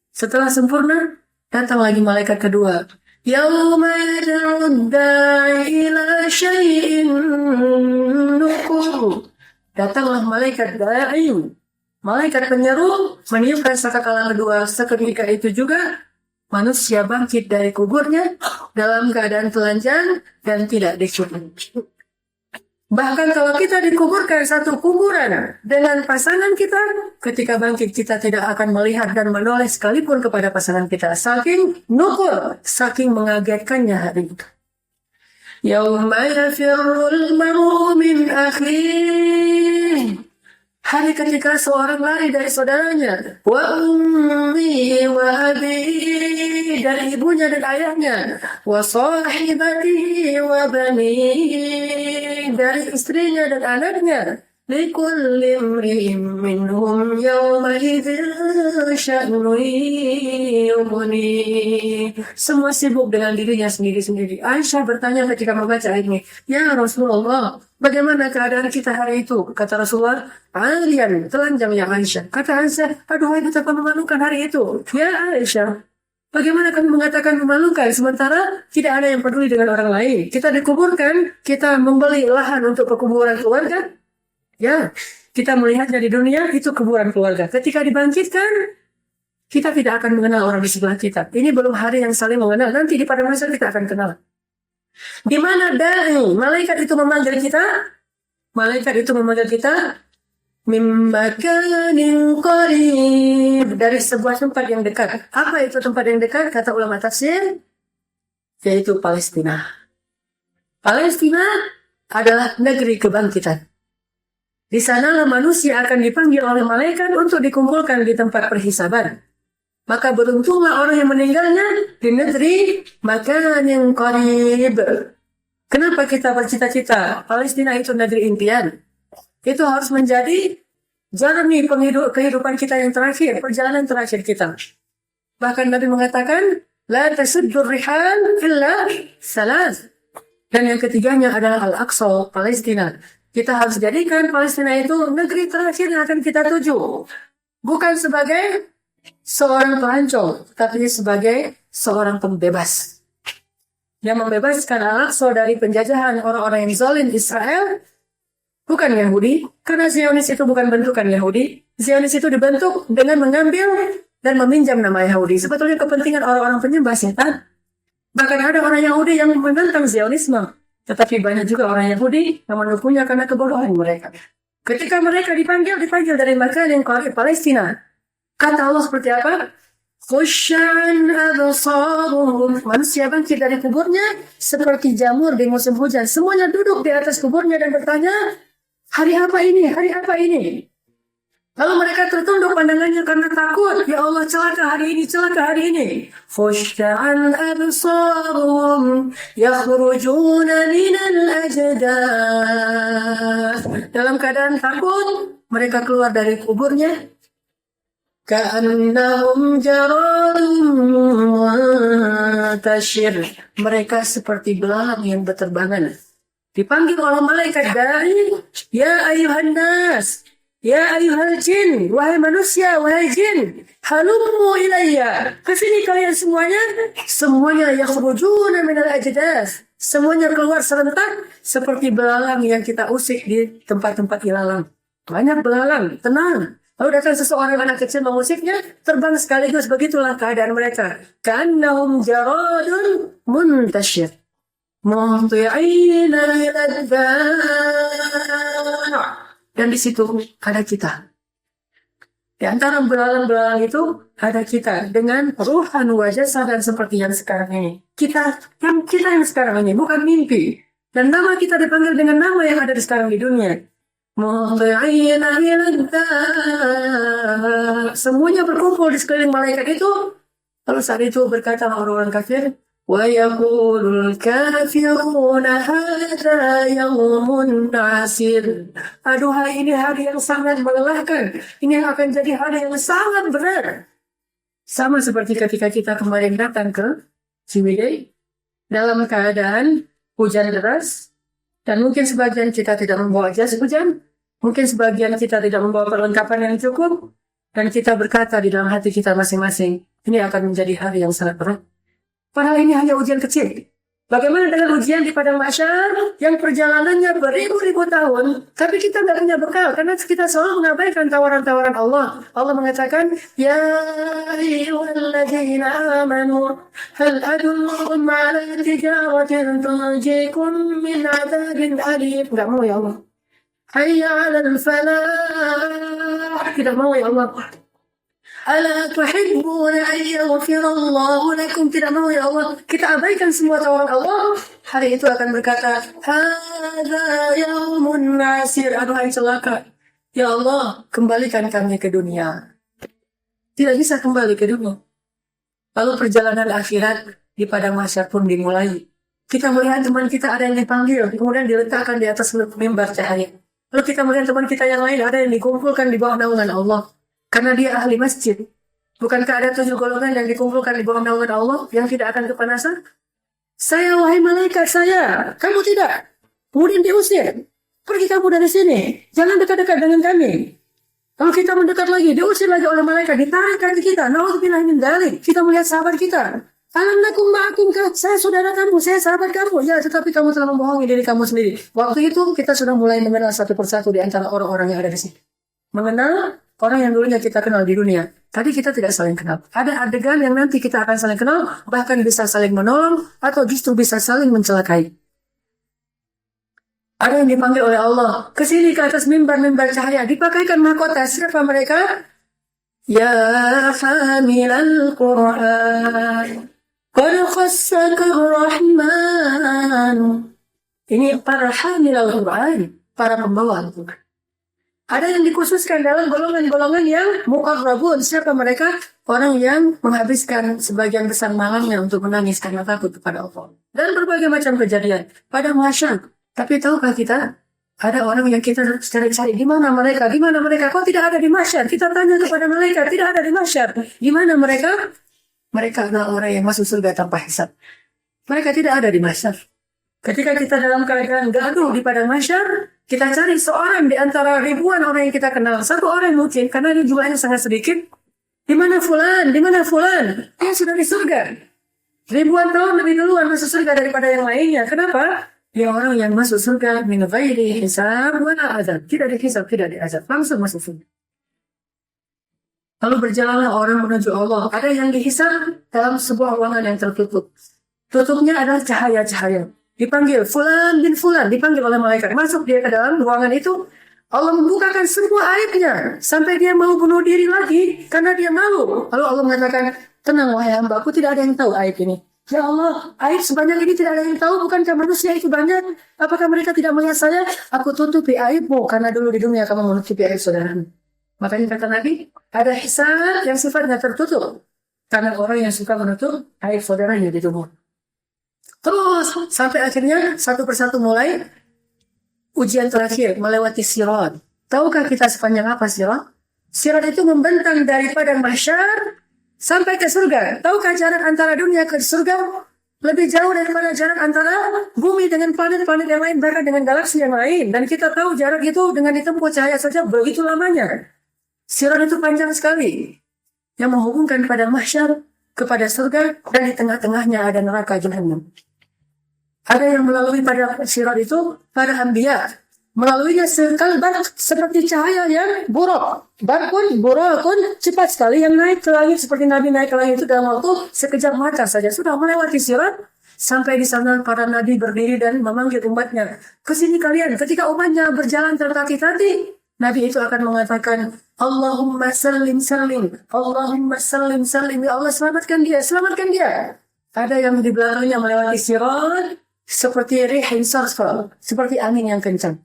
Setelah sempurna, datang lagi malaikat kedua. Yauma yad'ud da'i ila syai'in nukur. Datanglah malaikat da'i. Malaikat penyeru meniupkan sangkakala kedua. Seketika itu juga manusia bangkit dari kuburnya dalam keadaan telanjang dan tidak dicubit. Bahkan kalau kita dikuburkan satu kuburan dengan pasangan kita, ketika bangkit kita tidak akan melihat dan menoleh sekalipun kepada pasangan kita. Saking nukur, saking mengagetkannya hari itu. Yauma yafirrul mar'u min akhihi. Hari ketika seorang lari dari saudaranya, wa ummi wa abi, dari ibunya dan ayahnya, wa sahibatihi wa bani, dari istrinya dan anaknya, likulli imri'in minhum yawma idzin sya'nun yughni. Semua sibuk dengan dirinya sendiri-sendiri. Aisyah bertanya ketika membaca ayat ini, "Ya Rasulullah, bagaimana keadaan kita hari itu?" Kata Rasulullah, "Alian, telanjang ya Aisyah." Kata Aisyah, "Aduhai betapa memalukan hari itu." Ya Aisyah, bagaimana kami mengatakan memalukan sementara tidak ada yang peduli dengan orang lain? Kita dikuburkan, kita membeli lahan untuk perkuburan keluarga. Ya, kita melihatnya di dunia, itu kuburan keluarga. Ketika dibangkitkan, kita tidak akan mengenal orang di sebelah kita. Ini belum hari yang saling mengenal. Nanti di pada masa kita akan kenal. Di mana da'i, malaikat itu memanggil kita? Malaikat itu memanggil kita mim makanin qarib, dari sebuah tempat yang dekat. Apa itu tempat yang dekat? Kata ulama tafsir, yaitu Palestina. Palestina adalah negeri kebangkitan. Di sanalah manusia akan dipanggil oleh malaikat untuk dikumpulkan di tempat perhisaban. Maka beruntunglah orang yang meninggalnya di negeri makanin qarib. Kenapa kita bercita-cita Palestina itu negeri impian? Itu harus menjadi jalani kehidupan kita yang terakhir, perjalanan terakhir kita. Bahkan Nabi mengatakan, la tasuddur rihal illa salas. Dan yang ketiganya adalah Al-Aqsa, Palestina. Kita harus jadikan Palestina itu negeri terakhir yang akan kita tuju. Bukan sebagai seorang pelancong, tapi sebagai seorang pembebas. Yang membebaskan Al-Aqsa dari penjajahan orang-orang yang zalim Israel. Bukan Yahudi, karena Zionis itu bukan bentukan Yahudi. Zionis itu dibentuk dengan mengambil dan meminjam nama Yahudi. Sebetulnya kepentingan orang-orang penyembah setan. Bahkan ada orang Yahudi yang menentang Zionisme. Tetapi banyak juga orang Yahudi yang mendukungnya karena kebodohan mereka. Ketika mereka dipanggil dari makanin qarib Palestina. Kata Allah seperti apa? Khusyan absaruhum. Manusia bangkit dari kuburnya seperti jamur di musim hujan. Semuanya duduk di atas kuburnya dan bertanya, hari apa ini? Hari apa ini? Lalu mereka tertunduk pandangannya karena takut. Ya Allah, celaka hari ini, celaka hari ini. Khusyan absaruhum yakhrujuna minal ajdath. Dalam keadaan takut, mereka keluar dari kuburnya. Ka'annahum jaradun muntashir. Mereka seperti belalang yang berterbangan. Dipanggil oleh malaikat dari, ya ayuhan nas, ya ayuhal jin, wahai manusia, wahai jin, halummu ilayya, kesini kalian semuanya yakhrujuna minal ajdath. Semuanya keluar serentak seperti belalang yang kita usik di tempat-tempat ilalang. Banyak belalang, tenang. Lalu datang seseorang anak kecil mengusiknya, terbang sekaligus. Begitulah keadaan mereka. Ka'annahum jaradun muntashir. Muhti'ina ilad Dan di situ ada kita. Di antara belalang-belalang itu ada kita dengan ruhan wajah dan seperti yang sekarang ini. Kita yang sekarang ini bukan mimpi. Dan nama kita dipanggil dengan nama yang ada di sekarang di dunia. Semuanya berkumpul di sekeliling malaikat itu. Lalu saat itu berkata orang-orang kafir, وَيَقُولُ الْكَافِرُونَ هَذَا يَوْمٌ عَسِيرٌ. Aduhai, ini hari yang sangat melelahkan. Ini akan jadi hari yang sangat berat. Sama seperti ketika kita kemarin datang ke Ciwidey dalam keadaan hujan deras, dan mungkin sebagian kita tidak membawa jas hujan, mungkin sebagian kita tidak membawa perlengkapan yang cukup, dan kita berkata di dalam hati kita masing-masing, ini akan menjadi hari yang sangat berat. Padahal ini hanya ujian kecil. Bagaimana dengan ujian di padang mahsyar yang perjalanannya beribu-ribu tahun, tapi kita tidak punya bekal karena kita selalu mengabaikan tawaran-tawaran Allah. Allah mengatakan, Ya ayyuhalladzina amanu hal adullukum ala tijaratin tunjikum min adzabin alim. Tidak mau ya Allah. Hayya 'alal falah. Tidak mau ya Allah. Ala tuhibbuna an yaghfirallahu lakum. Tidak mau ya Allah. Kita abaikan semua tawaran Allah. Hari itu akan berkata, Hadza yaumun nasir. Aduhai celaka. Ya Allah, kembalikan kami ke dunia. Tidak bisa kembali ke dunia. Lalu perjalanan akhirat di padang mahsyar pun dimulai. Kita melihat teman kita ada yang dipanggil, kemudian diletakkan di atas mimbar cahaya. Lalu kita melihat teman kita yang lain ada yang dikumpulkan di bawah naungan Allah. Karena dia ahli masjid. Bukankah ada 7 golongan yang dikumpulkan di bawah naungan Allah yang tidak akan kepanasan? Saya, wahai malaikat, saya. Kamu tidak. Kemudian diusir. Pergi kamu dari sini. Jangan dekat-dekat dengan kami. Kalau kita mendekat lagi, diusir lagi oleh malaikat. Ditarik kaki kita. Na'udzubillah min dzalik. Kita melihat sahabat kita. Alam nakum ma'akum, saya saudara kamu, saya sahabat kamu. Ya, tetapi kamu telah membohongi diri kamu sendiri. Waktu itu kita sudah mulai mengenal satu persatu di antara orang-orang yang ada di sini. Mengenal orang yang dulunya kita kenal di dunia. Tadi kita tidak saling kenal. Ada adegan yang nanti kita akan saling kenal, bahkan bisa saling menolong, atau justru bisa saling mencelakai. Ada yang dipanggil oleh Allah. Kesini ke atas mimbar-mimbar cahaya. Dipakaikan mahkota. Siapa mereka? Ya hamilal Qur'an. Qad khassaka Rahman. Ini para hamilal Qur'an. Para pembawa Al-Quran. Ada yang dikhususkan dalam golongan-golongan yang muqarrabun. Siapa mereka? Orang yang menghabiskan sebagian besar malamnya untuk menangis karena takut kepada Allah. Dan berbagai macam kejadian pada mahsyar. Tapi tahukah kita? Ada orang yang kita cari-cari. Di mana mereka? Di mana mereka? Kok tidak ada di mahsyar? Kita tanya kepada mereka. Tidak ada di mahsyar. Di mana mereka? Mereka adalah orang yang masuk surga tanpa hisab. Mereka tidak ada di mahsyar. Ketika kita dalam keadaan gaduh di padang mahsyar, kita cari seorang di antara ribuan orang yang kita kenal. Satu orang mungkin, karena dia jumlahnya sangat sedikit. Di mana fulan? Di mana fulan? Dia sudah di surga. Ribuan tahun lebih duluan masuk surga daripada yang lainnya. Kenapa? Dia orang yang masuk surga min ghairi hisab wala azab. Tidak dihisab, tidak diazab. Langsung masuk surga. Lalu berjalanlah orang menuju Allah. Ada yang dihisab dalam sebuah ruangan yang tertutup. Tutupnya adalah cahaya-cahaya. Dipanggil fulan bin fulan, dipanggil oleh malaikat. Masuk dia ke dalam ruangan itu. Allah membukakan semua aibnya sampai dia mau bunuh diri lagi karena dia malu. Lalu Allah mengatakan, tenang wahai hamba, aku tidak ada yang tahu aib ini. Ya Allah, aib sebanyak ini tidak ada yang tahu. Bukankah manusia itu banyak? Apakah mereka tidak melihat saya? Aku tutupi aibmu karena dulu di dunia kamu menutupi aib saudaramu. Makanya kata Nabi, ada hisab yang sifatnya tertutup karena orang yang suka menutup aib saudaranya di tubuh. Terus sampai akhirnya satu persatu mulai ujian terakhir melewati sirat. Tahukah kita sepanjang apa sirat? Sirat itu membentang dari padang mahsyar sampai ke surga. Tahukah jarak antara dunia ke surga lebih jauh daripada jarak antara bumi dengan planet-planet yang lain, bahkan dengan galaksi yang lain. Dan kita tahu jarak itu dengan ditempuh cahaya saja begitu lamanya. Sirat itu panjang sekali yang menghubungkan padang mahsyar kepada surga, dan di tengah-tengahnya ada neraka Jahannam. Ada yang melalui pada sirat itu para anbiya. Melaluinya sekalbar seperti cahaya yang buruk. Barkun cepat sekali yang naik ke langit seperti Nabi naik ke langit itu dalam waktu sekejap mata saja sudah melewati sirat. Sampai di sana para nabi berdiri dan memanggil umatnya. Kesini kalian. Ketika umatnya berjalan tertatih-tatih, Nabi itu akan mengatakan, Allahumma sallim sallim, Allahumma sallim sallim, ya Allah selamatkan dia, selamatkan dia. Ada yang di belakangnya melewati sirat seperti rihin sarsar, seperti angin yang kencang.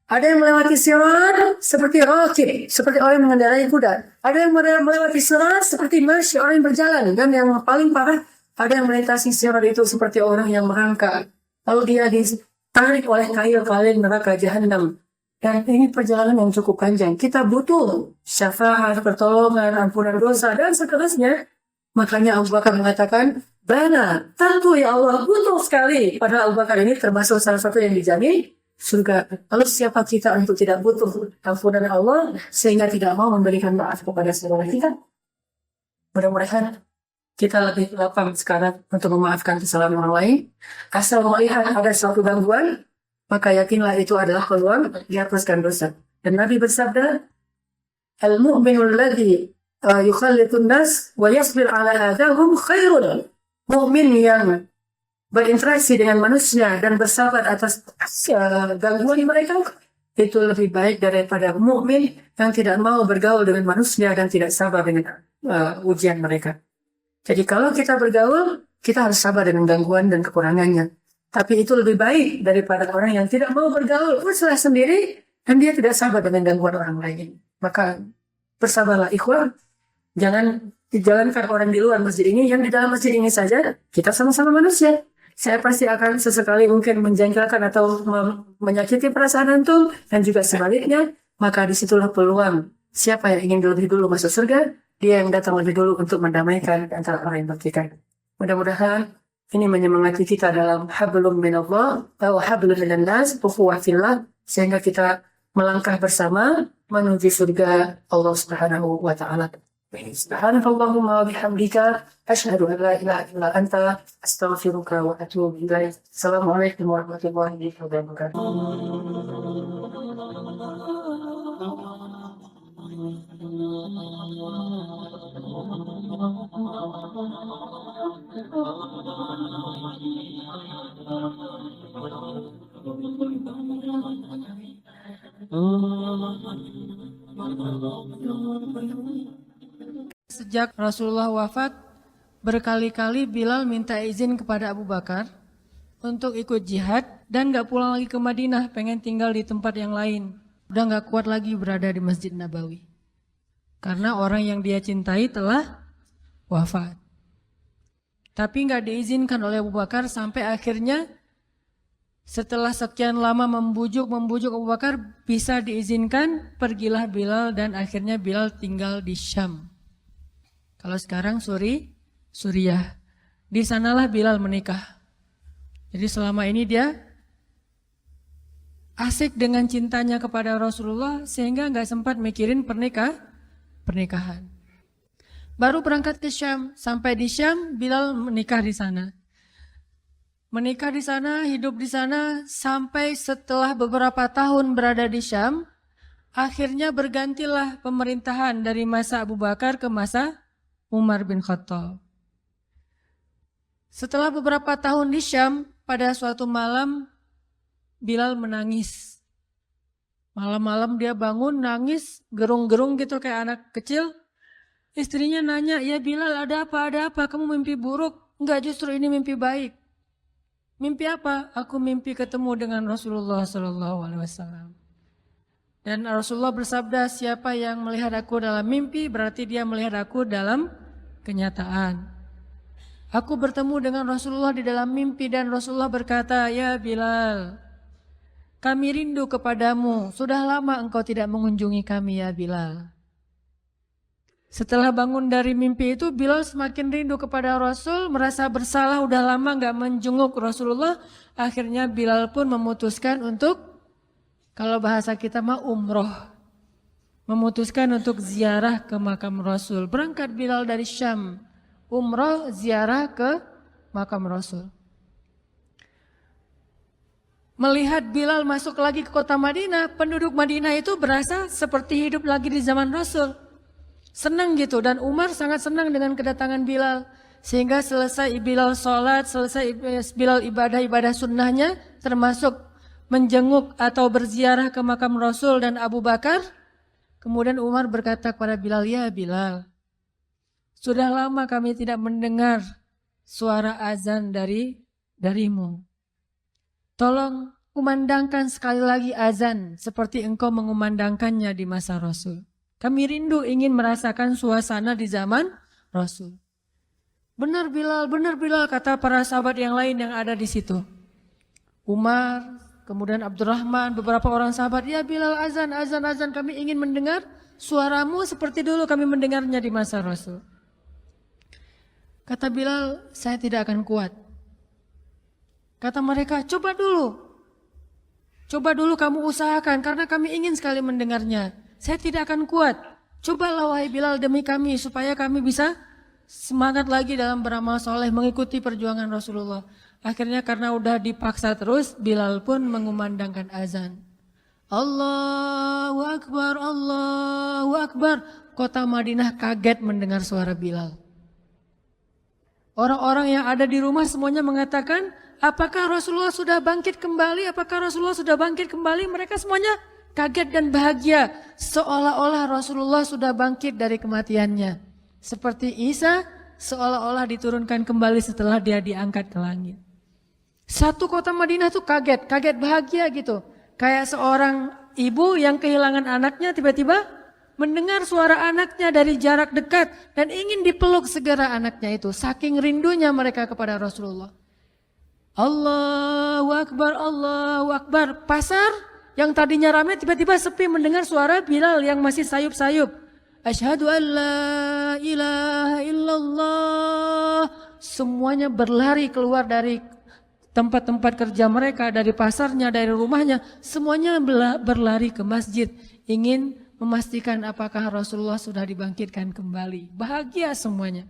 Ada yang melewati sirat seperti rakib, seperti orang yang mengendarai kuda. Ada yang melewati sirat seperti masya, orang yang berjalan. Dan yang paling parah, ada yang melintasi sirat itu seperti orang yang merangkak. Lalu dia ditarik oleh kail neraka jahanam. Dan ini perjalanan yang cukup panjang. Kita butuh syafaat, pertolongan, ampunan dosa, dan seterusnya. Makanya Abu Bakar mengatakan, Bana, tentu ya Allah, butuh sekali. Padahal Abu Bakar ini termasuk salah satu yang dijamin surga. Lalu siapa kita untuk tidak butuh ampunan Allah, sehingga tidak mau memberikan maaf kepada saudara kita? Mudah-mudahan kita lebih lapang sekarang untuk memaafkan kesalahan orang lain. Asal melihat ada suatu gangguan, maka yakinlah itu adalah peluang dihapuskan dosa. Dan Nabi bersabda, Al-mu'minul ladhi yukhallitun nas wa yasbir ala adahum khairun. Mu'min yang berinteraksi dengan manusia dan bersabar atas gangguan mereka, itu lebih baik daripada mu'min yang tidak mau bergaul dengan manusia dan tidak sabar dengan ujian mereka. Jadi kalau kita bergaul, kita harus sabar dengan gangguan dan kekurangannya. Tapi itu lebih baik daripada orang yang tidak mau bergaul, berserah sendiri, dan dia tidak sabar dengan gangguan orang lain. Maka bersabarlah ikhwan. Jangan dijalankan orang di luar masjid ini, yang di dalam masjid ini saja, kita sama-sama manusia. Saya pasti akan sesekali mungkin menjengkelkan atau menyakiti perasaan antum, dan juga sebaliknya. Maka disitulah peluang. Siapa yang ingin lebih dulu masuk surga, dia yang datang lebih dulu untuk mendamaikan antara orang yang bertikai. Mudah-mudahan ini menyemangati kita dalam hablum minallah atau hablum minannas, ukhuwah fillah, sehingga kita melangkah bersama menuju surga Allah Subhanahu wa taala. Subhanallahumma wa bihamdika asyhadu an la ilaha illa anta astaghfiruka wa atubu ilaik. Assalamualaikum warahmatullahi wabarakatuh. Sejak Rasulullah wafat, berkali-kali Bilal minta izin kepada Abu Bakar untuk ikut jihad dan gak pulang lagi ke Madinah, pengen tinggal di tempat yang lain. Udah gak kuat lagi berada di Masjid Nabawi. Karena orang yang dia cintai telah wafat. Tapi gak diizinkan oleh Abu Bakar sampai akhirnya setelah sekian lama membujuk Abu Bakar bisa diizinkan, pergilah Bilal dan akhirnya Bilal tinggal di Syam. Kalau sekarang Suriah. Di sanalah Bilal menikah. Jadi selama ini dia asik dengan cintanya kepada Rasulullah sehingga nggak sempat mikirin pernikahan. Baru berangkat ke Syam, sampai di Syam Bilal menikah di sana. Menikah di sana, hidup di sana sampai setelah beberapa tahun berada di Syam, akhirnya bergantilah pemerintahan dari masa Abu Bakar ke masa Umar bin Khattab. Setelah beberapa tahun di Syam, pada suatu malam Bilal menangis. Malam-malam dia bangun nangis, gerung-gerung gitu kayak anak kecil. Istrinya nanya, "Ya Bilal, ada apa? Ada apa? Kamu mimpi buruk?" "Enggak, justru ini mimpi baik." "Mimpi apa?" "Aku mimpi ketemu dengan Rasulullah SAW." Dan Rasulullah bersabda, "Siapa yang melihat aku dalam mimpi, berarti dia melihat aku dalam kenyataan." Aku bertemu dengan Rasulullah di dalam mimpi dan Rasulullah berkata, "Ya Bilal, kami rindu kepadamu. Sudah lama engkau tidak mengunjungi kami ya Bilal." Setelah bangun dari mimpi itu, Bilal semakin rindu kepada Rasul, merasa bersalah udah lama gak menjenguk Rasulullah. Akhirnya Bilal pun memutuskan untuk, kalau bahasa kita mah umroh, memutuskan untuk ziarah ke makam Rasul. Berangkat Bilal dari Syam, umroh ziarah ke makam Rasul. Melihat Bilal masuk lagi ke kota Madinah, penduduk Madinah itu berasa seperti hidup lagi di zaman Rasul. Senang gitu, dan Umar sangat senang dengan kedatangan Bilal. Sehingga selesai Bilal sholat, selesai Bilal ibadah-ibadah sunnahnya, termasuk menjenguk atau berziarah ke makam Rasul dan Abu Bakar, Kemudian Umar berkata kepada Bilal, "Ya Bilal, sudah lama kami tidak mendengar suara azan darimu. Tolong kumandangkan sekali lagi azan seperti engkau mengumandangkannya di masa Rasul. Kami rindu ingin merasakan suasana di zaman Rasul." Benar Bilal, kata para sahabat yang lain yang ada di situ. Umar, kemudian Abdurrahman, beberapa orang sahabat, "Ya Bilal, azan, kami ingin mendengar suaramu seperti dulu kami mendengarnya di masa Rasul." Kata Bilal, "Saya tidak akan kuat." Kata mereka, coba dulu kamu usahakan karena kami ingin sekali mendengarnya. Saya tidak akan kuat. Cobalah wahai Bilal demi kami supaya kami bisa semangat lagi dalam beramal soleh mengikuti perjuangan Rasulullah. Akhirnya karena udah dipaksa terus, Bilal pun mengumandangkan azan. Allahu Akbar, Allahu Akbar. Kota Madinah kaget mendengar suara Bilal. Orang-orang yang ada di rumah semuanya mengatakan, apakah Rasulullah sudah bangkit kembali? Apakah Rasulullah sudah bangkit kembali? Mereka semuanya kaget dan bahagia. Seolah-olah Rasulullah sudah bangkit dari kematiannya. Seperti Isa seolah-olah diturunkan kembali setelah dia diangkat ke langit. Satu kota Madinah tuh kaget bahagia gitu. Kayak seorang ibu yang kehilangan anaknya tiba-tiba mendengar suara anaknya dari jarak dekat dan ingin dipeluk segera anaknya itu. Saking rindunya mereka kepada Rasulullah. Allahu Akbar, Allahu Akbar. Pasar yang tadinya ramai tiba-tiba sepi mendengar suara Bilal yang masih sayup-sayup. Asyhadu an la ilaha illallah. Semuanya berlari keluar dari tempat-tempat kerja mereka, dari pasarnya, dari rumahnya. Semuanya berlari ke masjid. Ingin memastikan apakah Rasulullah sudah dibangkitkan kembali. Bahagia semuanya.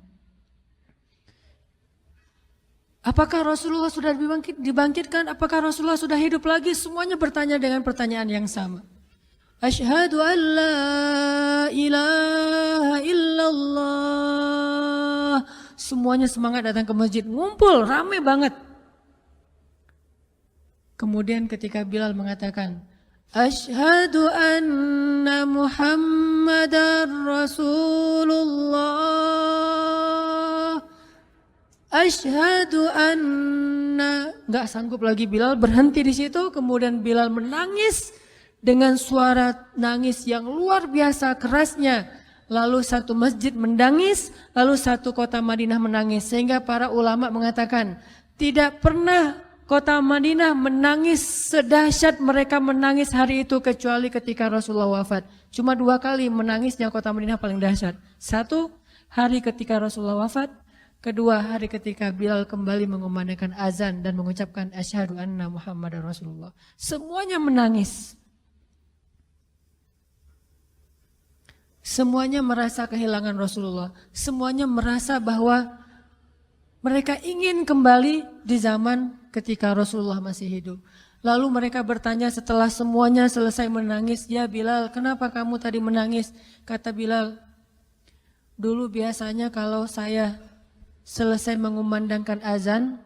Apakah Rasulullah sudah dibangkitkan? Apakah Rasulullah sudah hidup lagi? Semuanya bertanya dengan pertanyaan yang sama. Asyhadu an la ilaha illallah. Semuanya semangat datang ke masjid, ngumpul, ramai banget. Kemudian ketika Bilal mengatakan, Asyhadu anna Muhammadar Rasulullah. Asyhadu anna. Gak sanggup lagi Bilal, berhenti di situ. Kemudian Bilal menangis dengan suara nangis yang luar biasa kerasnya. Lalu satu masjid menangis, lalu satu kota Madinah menangis. Sehingga para ulama mengatakan, tidak pernah kota Madinah menangis sedahsyat mereka menangis hari itu kecuali ketika Rasulullah wafat. Cuma 2 kali menangisnya kota Madinah paling dahsyat. 1 hari ketika Rasulullah wafat. 2 hari ketika Bilal kembali mengumandangkan azan dan mengucapkan asyhadu anna Muhammadar Rasulullah. Semuanya menangis. Semuanya merasa kehilangan Rasulullah. Semuanya merasa bahwa mereka ingin kembali di zaman ketika Rasulullah masih hidup. Lalu mereka bertanya setelah semuanya selesai menangis, "Ya Bilal, kenapa kamu tadi menangis?" Kata Bilal, "Dulu biasanya kalau saya selesai mengumandangkan azan,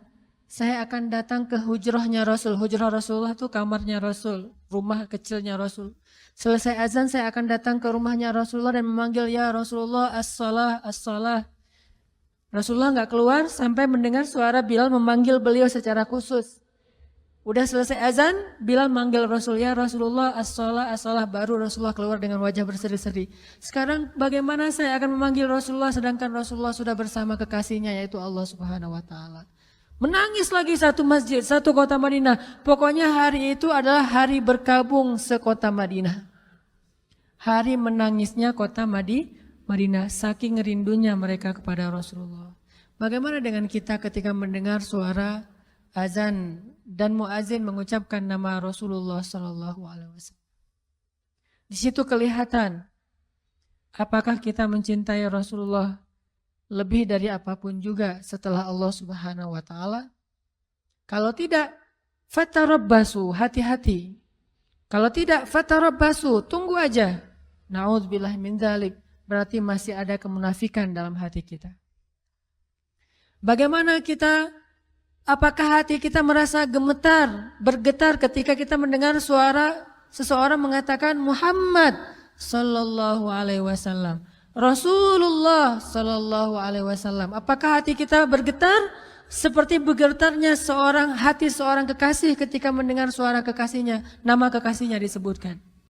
saya akan datang ke hujrahnya Rasul." Hujrah Rasulullah itu kamarnya Rasul, rumah kecilnya Rasul. Selesai azan saya akan datang ke rumahnya Rasulullah dan memanggil, "Ya Rasulullah, as-salah, as-salah." Rasulullah nggak keluar sampai mendengar suara Bilal memanggil beliau secara khusus. Udah selesai azan, Bilal manggil Rasul, "Ya Rasulullah, as-salah, as-salah." Baru Rasulullah keluar dengan wajah berseri-seri. Sekarang bagaimana saya akan memanggil Rasulullah sedangkan Rasulullah sudah bersama kekasihnya yaitu Allah Subhanahu wa taala. Menangis lagi satu masjid, satu kota Madinah. Pokoknya hari itu adalah hari berkabung sekota Madinah. Hari menangisnya kota Madinah, saking rindunya mereka kepada Rasulullah. Bagaimana dengan kita ketika mendengar suara azan dan muazin mengucapkan nama Rasulullah Sallallahu Alaihi Wasallam? Di situ kelihatan apakah kita mencintai Rasulullah lebih dari apapun juga setelah Allah Subhanahu Wa Taala. Kalau tidak, fatarabbasu, hati-hati. Kalau tidak, fatarabbasu, tunggu aja. Na'udzubillah min dzalik. Berarti masih ada kemunafikan dalam hati kita. Bagaimana kita, apakah hati kita merasa gemetar, bergetar ketika kita mendengar suara seseorang mengatakan Muhammad Sallallahu Alaihi Wasallam. Rasulullah Sallallahu Alaihi Wasallam. Apakah hati kita bergetar seperti bergetarnya hati seorang kekasih ketika mendengar suara kekasihnya, nama kekasihnya disebutkan?